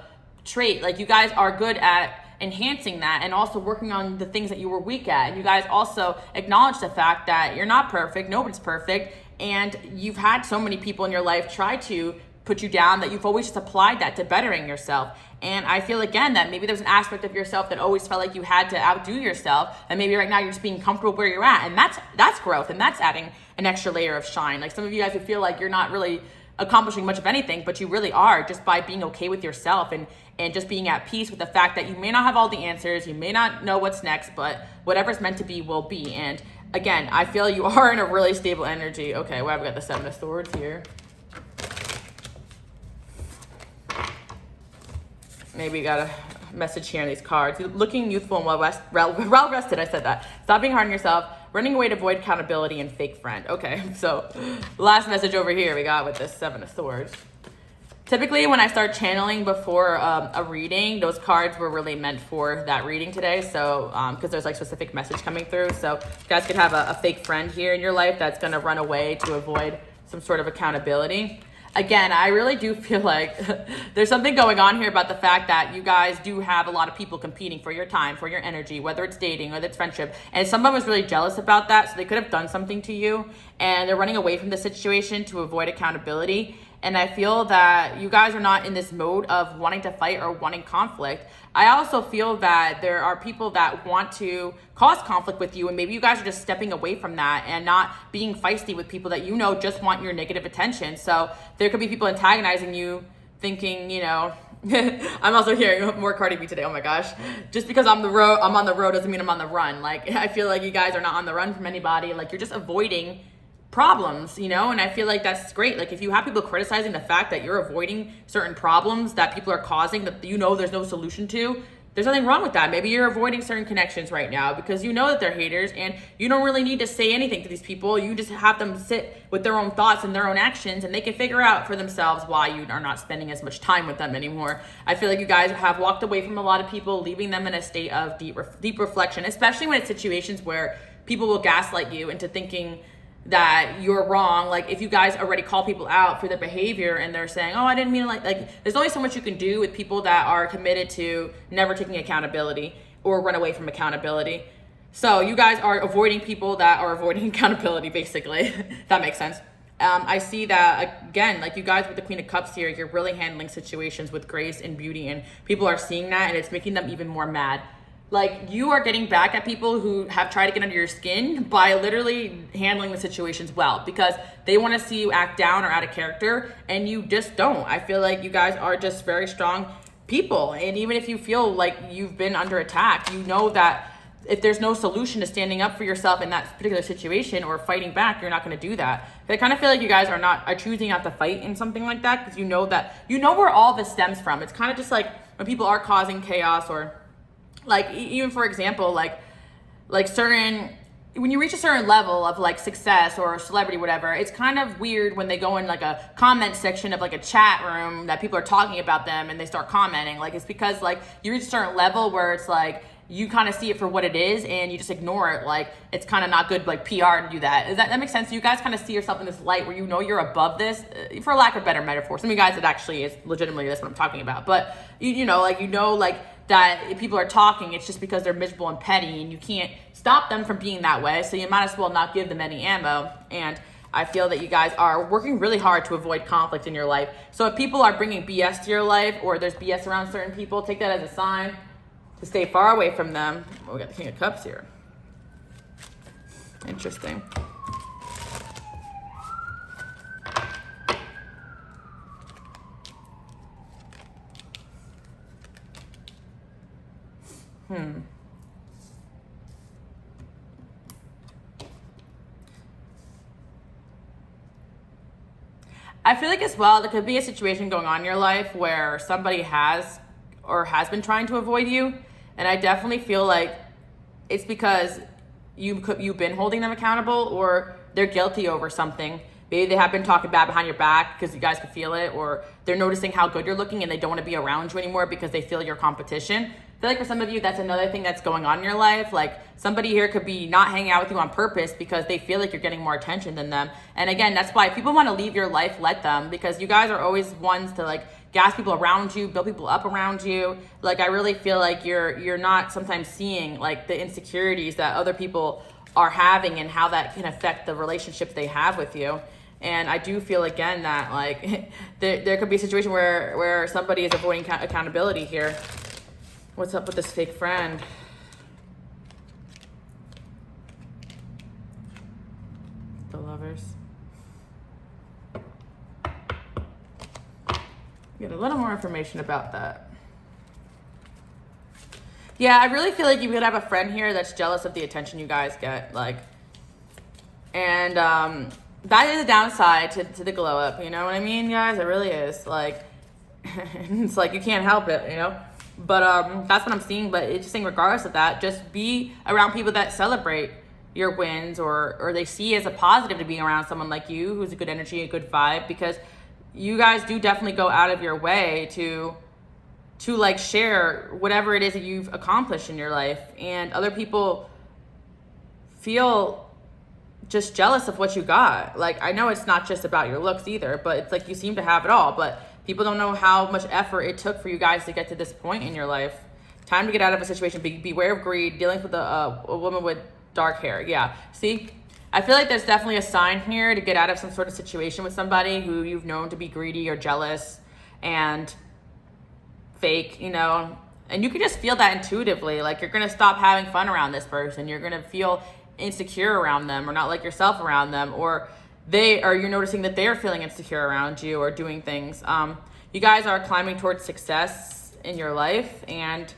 trait, like you guys are good at enhancing that and also working on the things that you were weak at. And you guys also acknowledge the fact that you're not perfect. Nobody's perfect. And you've had so many people in your life try to put you down that you've always just applied that to bettering yourself. And I feel again that maybe there's an aspect of yourself that always felt like you had to outdo yourself, and maybe right now you're just being comfortable where you're at, and that's growth, and that's adding an extra layer of shine. Like some of you guys who feel like you're not really accomplishing much of anything, but you really are, just by being okay with yourself and just being at peace with the fact that you may not have all the answers, you may not know what's next, but whatever's meant to be will be. And again, I feel you are in a really stable energy. Okay, well, I've got the 7 of Swords here. Maybe you got a message here on these cards. Looking youthful and well rested. I said that. Stop being hard on yourself. Running away to avoid accountability and fake friend. Okay, so last message over here we got with this 7 of Swords. Typically, when I start channeling before a reading, those cards were really meant for that reading today. So, because there's like specific message coming through. So, you guys could have a fake friend here in your life that's going to run away to avoid some sort of accountability. Again, I really do feel like there's something going on here about the fact that you guys do have a lot of people competing for your time, for your energy, whether it's dating or whether it's friendship. And someone was really jealous about that, so they could have done something to you. And they're running away from the situation to avoid accountability. And I feel that you guys are not in this mode of wanting to fight or wanting conflict. I also feel that there are people that want to cause conflict with you, and maybe you guys are just stepping away from that and not being feisty with people that you know just want your negative attention. So there could be people antagonizing you, thinking, you know, I'm also hearing more Cardi B today. Oh my gosh. Just because I'm on the road doesn't mean I'm on the run. Like, I feel like you guys are not on the run from anybody. Like, you're just avoiding problems, you know, and I feel like that's great. Like if you have people criticizing the fact that you're avoiding certain problems that people are causing that you know there's no solution to, there's nothing wrong with that. Maybe you're avoiding certain connections right now because you know that they're haters and you don't really need to say anything to these people. You just have them sit with their own thoughts and their own actions, and they can figure out for themselves why you are not spending as much time with them anymore. I feel like you guys have walked away from a lot of people, leaving them in a state of deep reflection, especially when it's situations where people will gaslight you into thinking that you're wrong. Like if you guys already call people out for their behavior and they're saying, oh, I didn't mean like there's only so much you can do with people that are committed to never taking accountability or run away from accountability. So you guys are avoiding people that are avoiding accountability, basically. If that makes sense. I see that again, like you guys with the Queen of Cups here, you're really handling situations with grace and beauty, and people are seeing that, and it's making them even more mad. Like you are getting back at people who have tried to get under your skin by literally handling the situations well, because they want to see you act down or out of character, and you just don't. I feel like you guys are just very strong people, and even if you feel like you've been under attack, you know that if there's no solution to standing up for yourself in that particular situation or fighting back, you're not going to do that. I kind of feel like you guys are choosing not to fight in something like that because you know where all this stems from. It's kind of just like when people are causing chaos, or like even for example, like certain, when you reach a certain level of like success or celebrity, whatever, it's kind of weird when they go in like a comment section of like a chat room that people are talking about them and they start commenting. Like it's because like you reach a certain level where it's like you kind of see it for what it is and you just ignore it. Like it's kind of not good like PR to do that. Does that make sense? You guys kind of see yourself in this light where you know you're above this, for lack of a better metaphor. Some of you guys, it actually is legitimately that's what I'm talking about. But you know that if people are talking, it's just because they're miserable and petty, and you can't stop them from being that way. So you might as well not give them any ammo. And I feel that you guys are working really hard to avoid conflict in your life. So if people are bringing BS to your life, or there's BS around certain people, take that as a sign to stay far away from them. Oh, we got the King of Cups here. Interesting. I feel like as well, there could be a situation going on in your life where somebody has been trying to avoid you. And I definitely feel like it's because you've been holding them accountable, or they're guilty over something. Maybe they have been talking bad behind your back because you guys can feel it, or they're noticing how good you're looking and they don't want to be around you anymore because they feel your competition. I feel like for some of you, that's another thing that's going on in your life. Like somebody here could be not hanging out with you on purpose because they feel like you're getting more attention than them. And again, that's why people want to leave your life, let them, because you guys are always ones to like gas people around you, build people up around you. Like I really feel like you're not sometimes seeing like the insecurities that other people are having and how that can affect the relationships they have with you. And I do feel again that like there could be a situation where somebody is avoiding accountability here. What's up with this fake friend? The Lovers. Get a little more information about that. Yeah, I really feel like you could have a friend here that's jealous of the attention you guys get, like, and that is a downside to the glow up. You know what I mean, guys? It really is. Like, it's like you can't help it, you know. But that's what I'm seeing. But it's just saying, regardless of that, just be around people that celebrate your wins, or they see as a positive to being around someone like you who's a good energy, a good vibe, because you guys do definitely go out of your way to like share whatever it is that you've accomplished in your life, and other people feel just jealous of what you got. Like, I know it's not just about your looks either, but it's like you seem to have it all, but people don't know how much effort it took for you guys to get to this point in your life. Time to get out of a situation. Beware of greed, dealing with a woman with dark hair. Yeah, see? I feel like there's definitely a sign here to get out of some sort of situation with somebody who you've known to be greedy or jealous and fake, you know? And you can just feel that intuitively. Like, you're going to stop having fun around this person. You're going to feel insecure around them, or not like yourself around them, or you're noticing that they're feeling insecure around you or doing things. You guys are climbing towards success in your life, and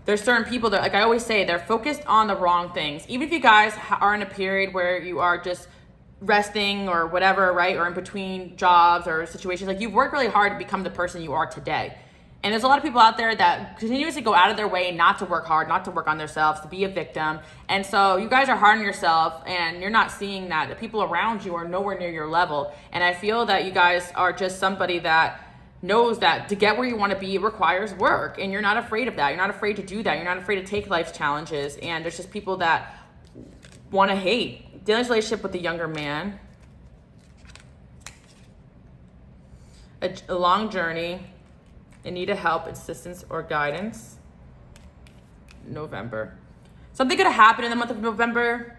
there's certain people that, like I always say, they're focused on the wrong things. Even if you guys are in a period where you are just resting or whatever, right? Or in between jobs or situations, like you've worked really hard to become the person you are today. And there's a lot of people out there that continuously go out of their way not to work hard, not to work on themselves, to be a victim. And so you guys are hard on yourself, and you're not seeing that the people around you are nowhere near your level. And I feel that you guys are just somebody that knows that to get where you want to be, it requires work. And you're not afraid of that. You're not afraid to do that. You're not afraid to take life's challenges. And there's just people that want to hate. Dealing with a relationship with a younger man. A long journey. In need of help, assistance, or guidance. November. Something could have happened in the month of November,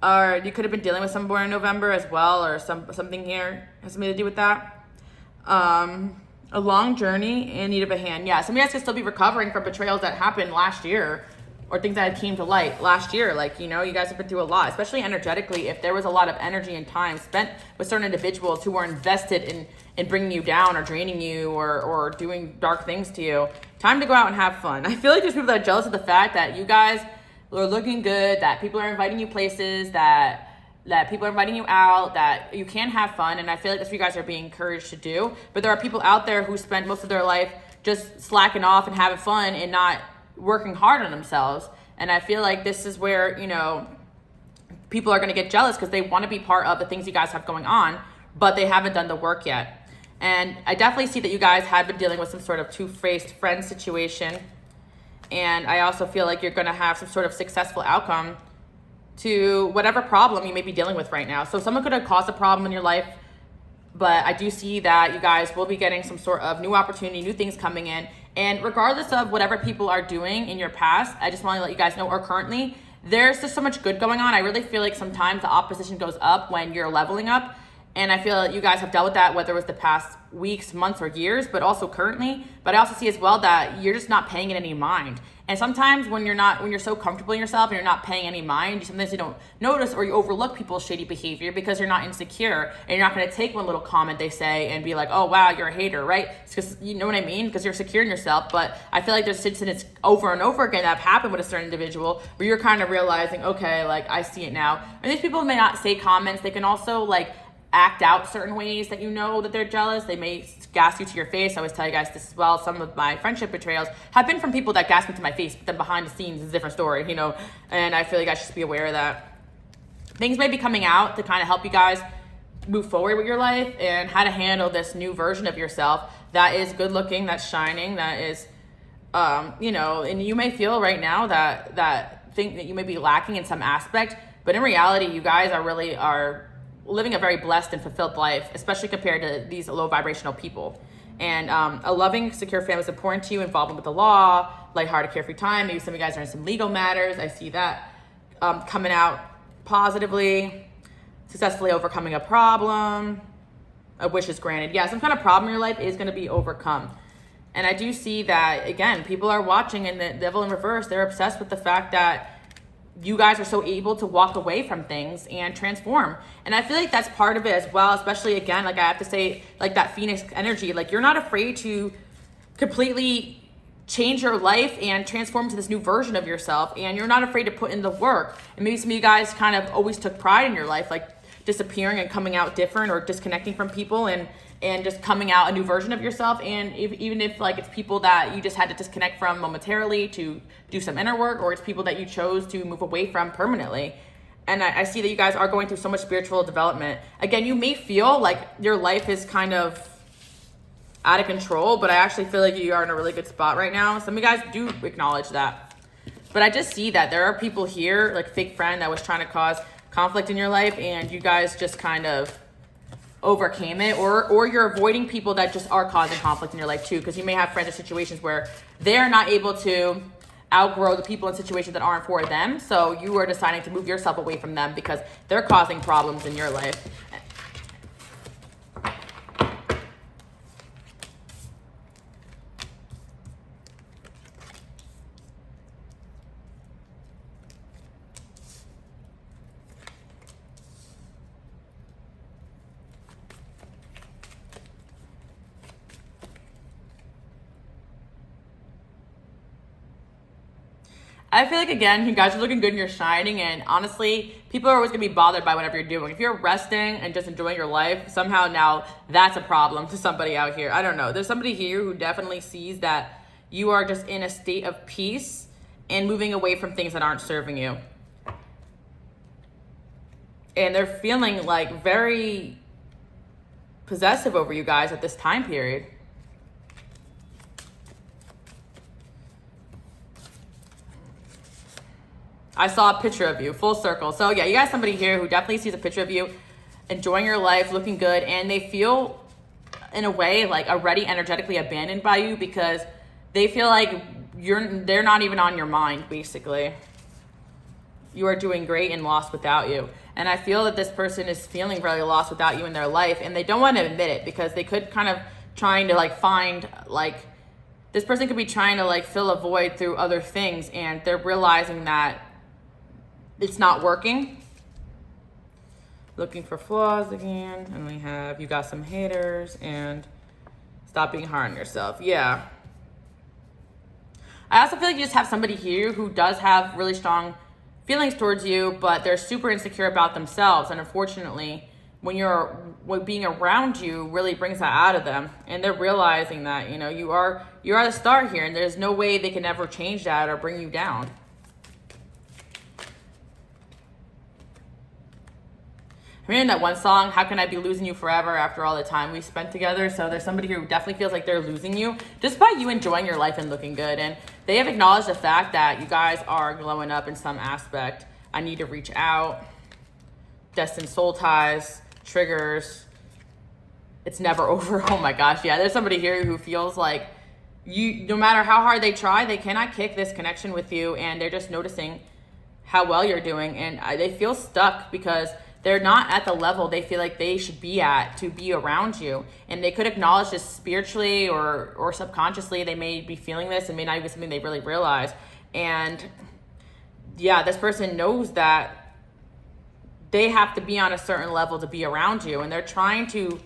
or you could have been dealing with someone in November as well, or something here has something to do with that. A long journey in need of a hand. Yeah, some of you guys could still be recovering from betrayals that happened last year, or things that came to light last year. Like, you know, you guys have been through a lot, especially energetically. If there was a lot of energy and time spent with certain individuals who were invested in bringing you down or draining you or doing dark things to you, time to go out and have fun. I feel like there's people that are jealous of the fact that you guys are looking good, that people are inviting you places, that people are inviting you out, that you can have fun. And I feel like that's what you guys are being encouraged to do. But there are people out there who spend most of their life just slacking off and having fun and not working hard on themselves. And I feel like this is where, you know, people are going to get jealous because they want to be part of the things you guys have going on, but they haven't done the work yet. And I definitely see that you guys have been dealing with some sort of two-faced friend situation. And I also feel like you're going to have some sort of successful outcome to whatever problem you may be dealing with right now. So someone could have caused a problem in your life, but I do see that you guys will be getting some sort of new opportunity, new things coming in. And regardless of whatever people are doing in your past, I just want to let you guys know, or currently, there's just so much good going on. I really feel like sometimes the opposition goes up when you're leveling up. And I feel that you guys have dealt with that, whether it was the past weeks, months, or years, but also currently. But I also see as well that you're just not paying it any mind. And sometimes when you're so comfortable in yourself and you're not paying any mind, sometimes you don't notice or you overlook people's shady behavior because you're not insecure, and you're not going to take one little comment they say and be like, oh wow, you're a hater, right? It's because, you know what I mean? Because you're secure in yourself. But I feel like there's incidents over and over again that have happened with a certain individual where you're kind of realizing, okay, like I see it now. And these people may not say comments. They can also like act out certain ways that you know that they're jealous. They may gas you to your face. I always tell you guys this as well. Some of my friendship betrayals have been from people that gas me to my face, but then behind the scenes is a different story, you know? And I feel like I should just be aware of that. Things may be coming out to kind of help you guys move forward with your life and how to handle this new version of yourself that is good looking, that's shining, that is, you know, and you may feel right now that think that you may be lacking in some aspect, but in reality, you guys are living a very blessed and fulfilled life, especially compared to these low vibrational people. And a loving, secure family is important to you, involvement with the law, lighthearted, carefree time. Maybe some of you guys are in some legal matters. I see that coming out positively, successfully overcoming a problem, a wish is granted. Yeah, some kind of problem in your life is going to be overcome. And I do see that, again, people are watching, and the devil in reverse, they're obsessed with the fact that you guys are so able to walk away from things and transform. And I feel like that's part of it as well, especially, again, like I have to say, like that Phoenix energy, like you're not afraid to completely change your life and transform to this new version of yourself. And you're not afraid to put in the work. And maybe some of you guys kind of always took pride in your life, like disappearing and coming out different or disconnecting from people and just coming out a new version of yourself. And even if like it's people that you just had to disconnect from momentarily to do some inner work, or it's people that you chose to move away from permanently. And I see that you guys are going through so much spiritual development. Again, you may feel like your life is kind of out of control, but I actually feel like you are in a really good spot right now. Some of you guys do acknowledge that. But I just see that there are people here, like fake friend that was trying to cause conflict in your life, and you guys just kind of overcame it, or you're avoiding people that just are causing conflict in your life too, because you may have friends or situations where they're not able to outgrow the people in situations that aren't for them, so you are deciding to move yourself away from them because they're causing problems in your life. I feel like, again, you guys are looking good and you're shining, and honestly, people are always going to be bothered by whatever you're doing. If you're resting and just enjoying your life, somehow now that's a problem to somebody out here. I don't know. There's somebody here who definitely sees that you are just in a state of peace and moving away from things that aren't serving you. And they're feeling like very possessive over you guys at this time period. I saw a picture of you, full circle. So yeah, you got somebody here who definitely sees a picture of you, enjoying your life, looking good, and they feel in a way like already energetically abandoned by you because they feel like they're not even on your mind, basically. You are doing great and lost without you. And I feel that this person is feeling really lost without you in their life, and they don't want to admit it because they could kind of trying to like find like, this person could be trying to like fill a void through other things, and they're realizing that it's not working. Looking for flaws again. And we have, you got some haters, and stop being hard on yourself. Yeah. I also feel like you just have somebody here who does have really strong feelings towards you, but they're super insecure about themselves. And unfortunately, when being around you really brings that out of them. And they're realizing that, you know, you are the star here, and there's no way they can ever change that or bring you down. I'm hearing that one song, How Can I Be Losing You Forever After All the Time We Spent Together? So there's somebody here who definitely feels like they're losing you just by you enjoying your life and looking good. And they have acknowledged the fact that you guys are glowing up in some aspect. I need to reach out. Destined soul ties, triggers. It's never over. Oh my gosh. Yeah, there's somebody here who feels like no matter how hard they try, they cannot kick this connection with you. And they're just noticing how well you're doing. And they feel stuck because they're not at the level they feel like they should be at to be around you. And they could acknowledge this spiritually or subconsciously. They may be feeling this and may not even be something they really realize. And yeah, this person knows that they have to be on a certain level to be around you, and they're trying to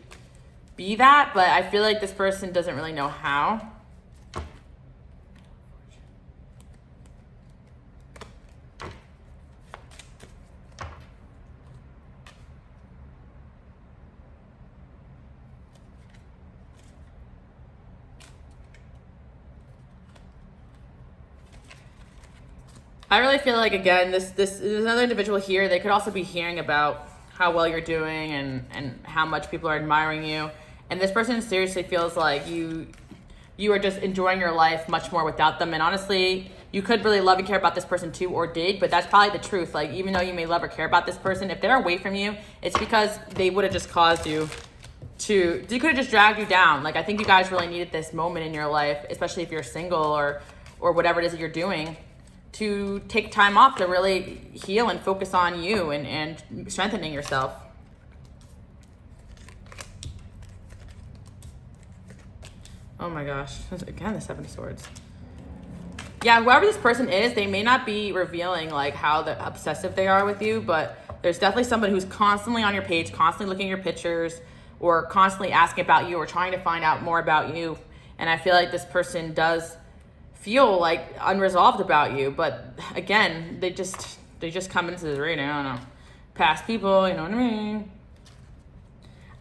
be that, but I feel like this person doesn't really know how. I really feel like, again, this there's another individual here. They could also be hearing about how well you're doing and how much people are admiring you. And this person seriously feels like you are just enjoying your life much more without them. And honestly, you could really love and care about this person too, or did, but that's probably the truth. Like, even though you may love or care about this person, if they're away from you, it's because they would have just caused you to, they could have just dragged you down. Like, I think you guys really needed this moment in your life, especially if you're single or whatever it is that you're doing, to take time off to really heal and focus on you and strengthening yourself. Oh my gosh, again, the Seven of Swords. Yeah, whoever this person is, they may not be revealing like how obsessive they are with you, but there's definitely somebody who's constantly on your page, constantly looking at your pictures, or constantly asking about you or trying to find out more about you. And I feel like this person does feel like unresolved about you, but again, they just come into the reading. I don't know, past people, you know what I mean?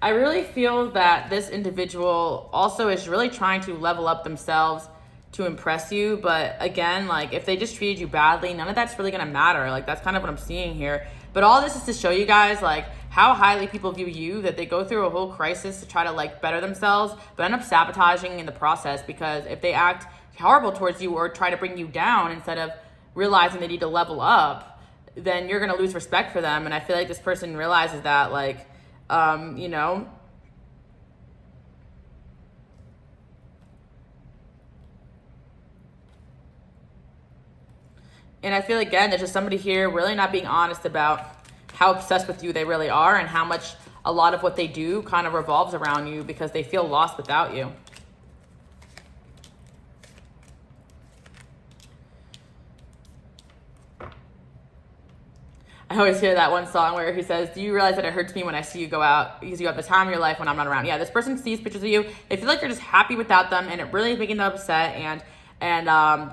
I really feel that this individual also is really trying to level up themselves to impress you, but again, like, if they just treated you badly, none of that's really gonna matter. Like, that's kind of what I'm seeing here. But all this is to show you guys like how highly people view you, that they go through a whole crisis to try to like better themselves, but end up sabotaging in the process, because if they act horrible towards you or try to bring you down instead of realizing they need to level up, then you're gonna lose respect for them. And I feel like this person realizes that, like, you know, and I feel, again, there's just somebody here really not being honest about how obsessed with you they really are, and how much a lot of what they do kind of revolves around you, because they feel lost without you. I always hear that one song where he says, do you realize that it hurts me when I see you go out because you have the time of your life when I'm not around? Yeah, this person sees pictures of you. They feel like you're just happy without them, and it really is making them upset. And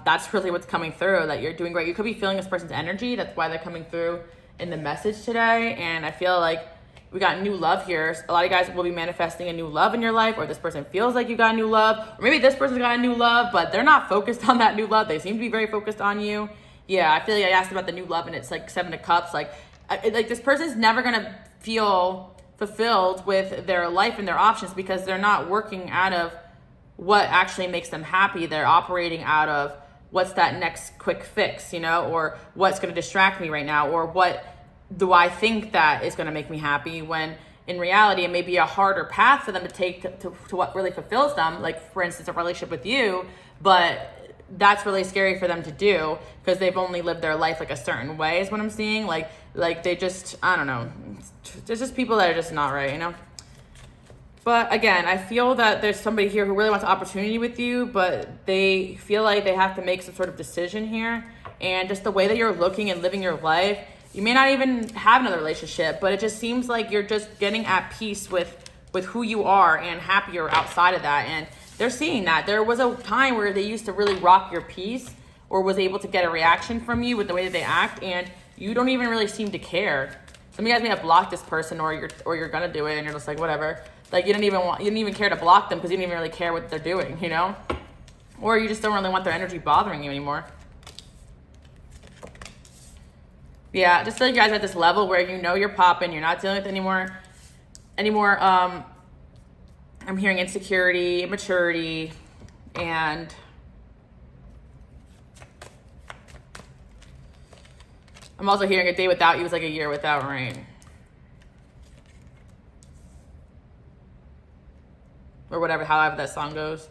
that's really what's coming through, that you're doing great. You could be feeling this person's energy. That's why they're coming through in the message today. And I feel like we got new love here. A lot of you guys will be manifesting a new love in your life, or this person feels like you got a new love, or maybe this person's got a new love, but they're not focused on that new love. They seem to be very focused on you. Yeah, I feel like I asked about the new love, and it's like Seven of Cups. Like this person's never gonna feel fulfilled with their life and their options, because they're not working out of what actually makes them happy. They're operating out of what's that next quick fix, you know, or what's gonna distract me right now, or what do I think that is gonna make me happy, when in reality it may be a harder path for them to take to what really fulfills them. Like, for instance, a relationship with you, but that's really scary for them to do, because they've only lived their life like a certain way, is what I'm seeing. Like they just, I don't know, there's just people that are just not right, you know. But again, I feel that there's somebody here who really wants opportunity with you, but they feel like they have to make some sort of decision here. And just the way that you're looking and living your life, you may not even have another relationship, but it just seems like you're just getting at peace with who you are and happier outside of that. And they're seeing that. There was a time where they used to really rock your peace, or was able to get a reaction from you with the way that they act, and you don't even really seem to care. Some of you guys may have blocked this person, or you're gonna do it, and you're just like, whatever. Like, you didn't even care to block them, because you didn't even really care what they're doing, you know? Or you just don't really want their energy bothering you anymore. Yeah, just feel like you guys are at this level where you know you're popping, you're not dealing with anymore. I'm hearing insecurity, immaturity, and I'm also hearing a day without you is like a year without rain. Or whatever, however that song goes.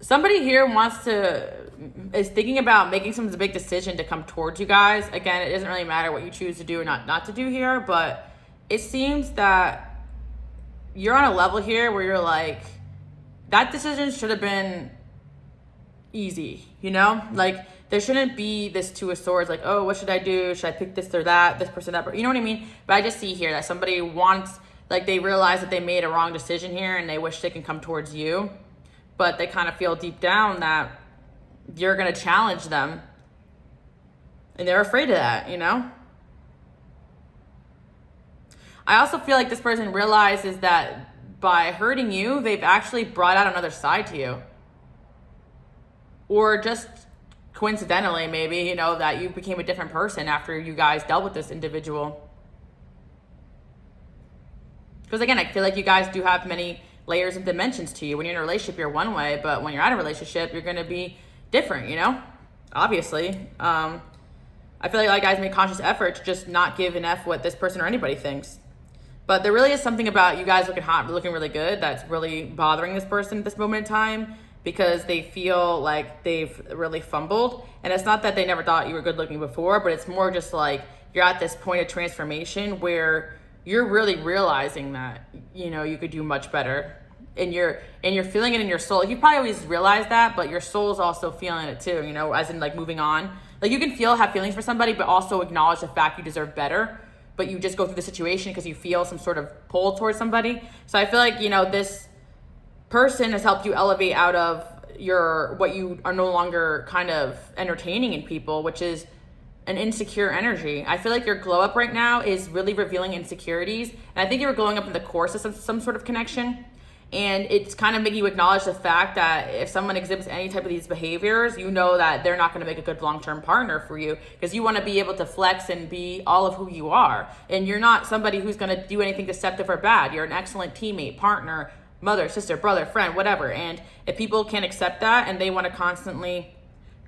Somebody here wants to is thinking about making some big decision to come towards you guys. Again, it doesn't really matter what you choose to do or not to do here, but it seems that you're on a level here where you're like, that decision should have been easy, you know? Like, there shouldn't be this two of swords, like, oh, what should I do? Should I pick this or that, this person, that person? You know what I mean? But I just see here that somebody wants, like, they realize that they made a wrong decision here and they wish they can come towards you, but they kind of feel deep down that you're going to challenge them and they're afraid of that, you know? I also feel like this person realizes that by hurting you, they've actually brought out another side to you. Or just coincidentally, maybe, you know, that you became a different person after you guys dealt with this individual. Because again, I feel like you guys do have many layers and dimensions to you. When you're in a relationship, you're one way, but when you're out of a relationship, you're going to be different, you know? Obviously. I feel like a lot of guys make conscious effort to just not give an F what this person or anybody thinks. But there really is something about you guys looking hot, looking really good, that's really bothering this person at this moment in time, because they feel like they've really fumbled. And it's not that they never thought you were good looking before, but it's more just like you're at this point of transformation where you're really realizing that, you know, you could do much better. And you're feeling it in your soul. You probably always realize that, but your soul's also feeling it too, you know, as in like moving on. Like you can have feelings for somebody, but also acknowledge the fact you deserve better. But you just go through the situation because you feel some sort of pull towards somebody. So I feel like, you know, this person has helped you elevate out of what you are no longer kind of entertaining in people, which is an insecure energy. I feel like your glow up right now is really revealing insecurities. And I think you were glowing up in the course of some sort of connection. And it's kind of making you acknowledge the fact that if someone exhibits any type of these behaviors, you know that they're not going to make a good long-term partner for you, because you want to be able to flex and be all of who you are. And you're not somebody who's going to do anything deceptive or bad. You're an excellent teammate, partner, mother, sister, brother, friend, whatever. And if people can't accept that and they want to constantly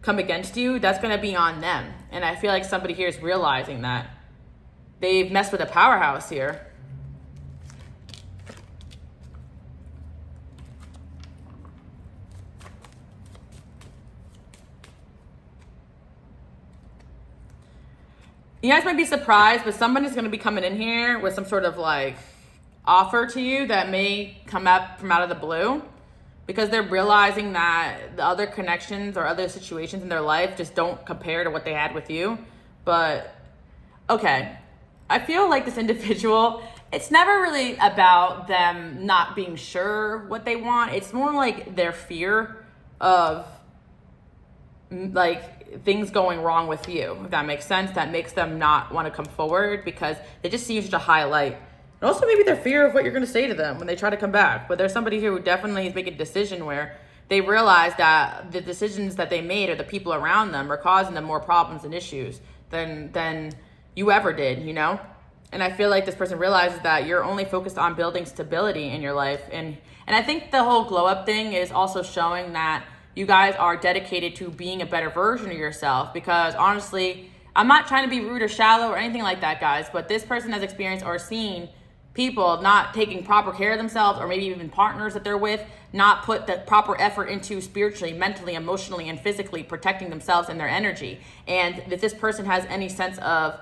come against you, that's going to be on them. And I feel like somebody here is realizing that they've messed with a powerhouse here. You guys might be surprised, but somebody's going to be coming in here with some sort of like offer to you that may come up from out of the blue, because they're realizing that the other connections or other situations in their life just don't compare to what they had with you. But okay, I feel like this individual, it's never really about them not being sure what they want. It's more like their fear of like things going wrong with you, if that makes sense. That makes them not want to come forward because they just see you such a highlight. And also maybe their fear of what you're going to say to them when they try to come back. But there's somebody here who definitely is making a decision where they realize that the decisions that they made or the people around them are causing them more problems and issues than you ever did, you know? And I feel like this person realizes that you're only focused on building stability in your life. And I think the whole glow up thing is also showing that you guys are dedicated to being a better version of yourself, because honestly, I'm not trying to be rude or shallow or anything like that, guys, but this person has experienced or seen people not taking proper care of themselves, or maybe even partners that they're with, not put the proper effort into spiritually, mentally, emotionally, and physically protecting themselves and their energy. And if this person has any sense of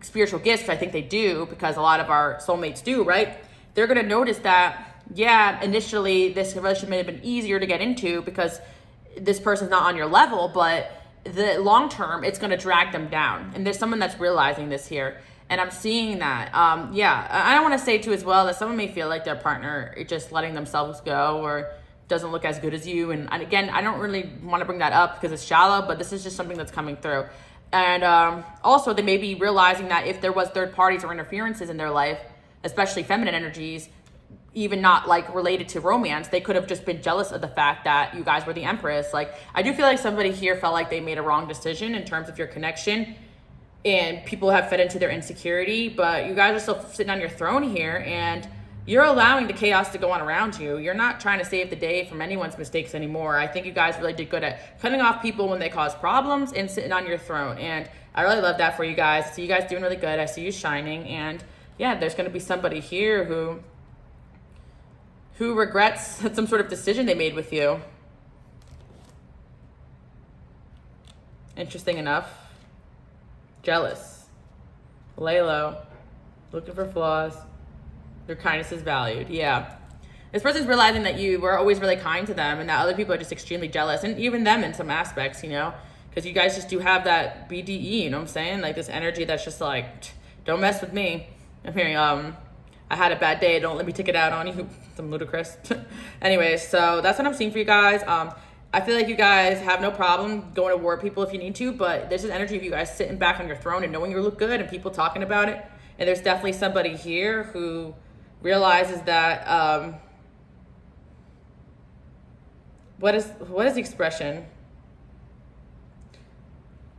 spiritual gifts, which I think they do, because a lot of our soulmates do, right? They're going to notice that, yeah, initially this relationship may have been easier to get into because this person's not on your level, but the long term, it's going to drag them down. And there's someone that's realizing this here. And I'm seeing that. Yeah, I don't want to say too as well that someone may feel like their partner is just letting themselves go or doesn't look as good as you. And again, I don't really want to bring that up because it's shallow, but this is just something that's coming through. And also they may be realizing that if there was third parties or interferences in their life, especially feminine energies, even not like related to romance, they could have just been jealous of the fact that you guys were the Empress. Like, I do feel like somebody here felt like they made a wrong decision in terms of your connection, and people have fed into their insecurity, but you guys are still sitting on your throne here, and you're allowing the chaos to go on around you. You're not trying to save the day from anyone's mistakes anymore. I think you guys really did good at cutting off people when they cause problems and sitting on your throne. And I really love that for you guys. I see you guys doing really good. I see you shining. And yeah, there's going to be somebody here who regrets some sort of decision they made with you. Interesting enough. Jealous. Lay low. Looking for flaws. Your kindness is valued. Yeah. This person's realizing that you were always really kind to them and that other people are just extremely jealous, and even them in some aspects, you know, because you guys just do have that BDE, you know what I'm saying? Like this energy that's just like, don't mess with me. I'm hearing, I had a bad day, don't let me take it out on you. Some ludicrous. Anyways, so that's what I'm seeing for you guys. I feel like you guys have no problem going to war with people if you need to, but there's this energy of you guys sitting back on your throne and knowing you look good and people talking about it. And there's definitely somebody here who realizes that, what is the expression?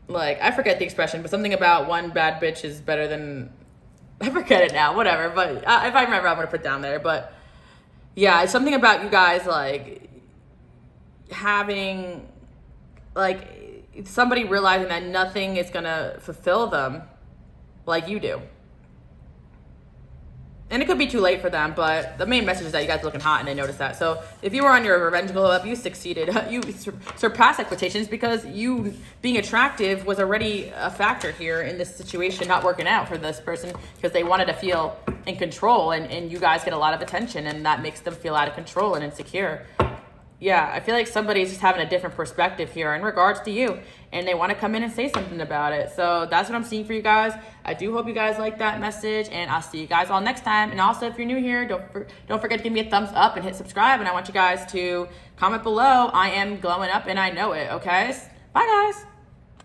Like, I forget the expression, but something about one bad bitch is better than, I forget it now, whatever. But if I remember, I'm going to put down there. But yeah, it's something about you guys, like, having, like, somebody realizing that nothing is going to fulfill them like you do. And it could be too late for them, but the main message is that you guys are looking hot and they noticed that. So if you were on your revenge glow up, you succeeded. You surpassed expectations because you being attractive was already a factor here in this situation not working out for this person, because they wanted to feel in control, and you guys get a lot of attention and that makes them feel out of control and insecure. Yeah, I feel like somebody's just having a different perspective here in regards to you, and they want to come in and say something about it. So that's what I'm seeing for you guys. I do hope you guys like that message, and I'll see you guys all next time. And also, if you're new here, don't forget to give me a thumbs up and hit subscribe. And I want you guys to comment below. I am glowing up, and I know it, okay? Bye, guys.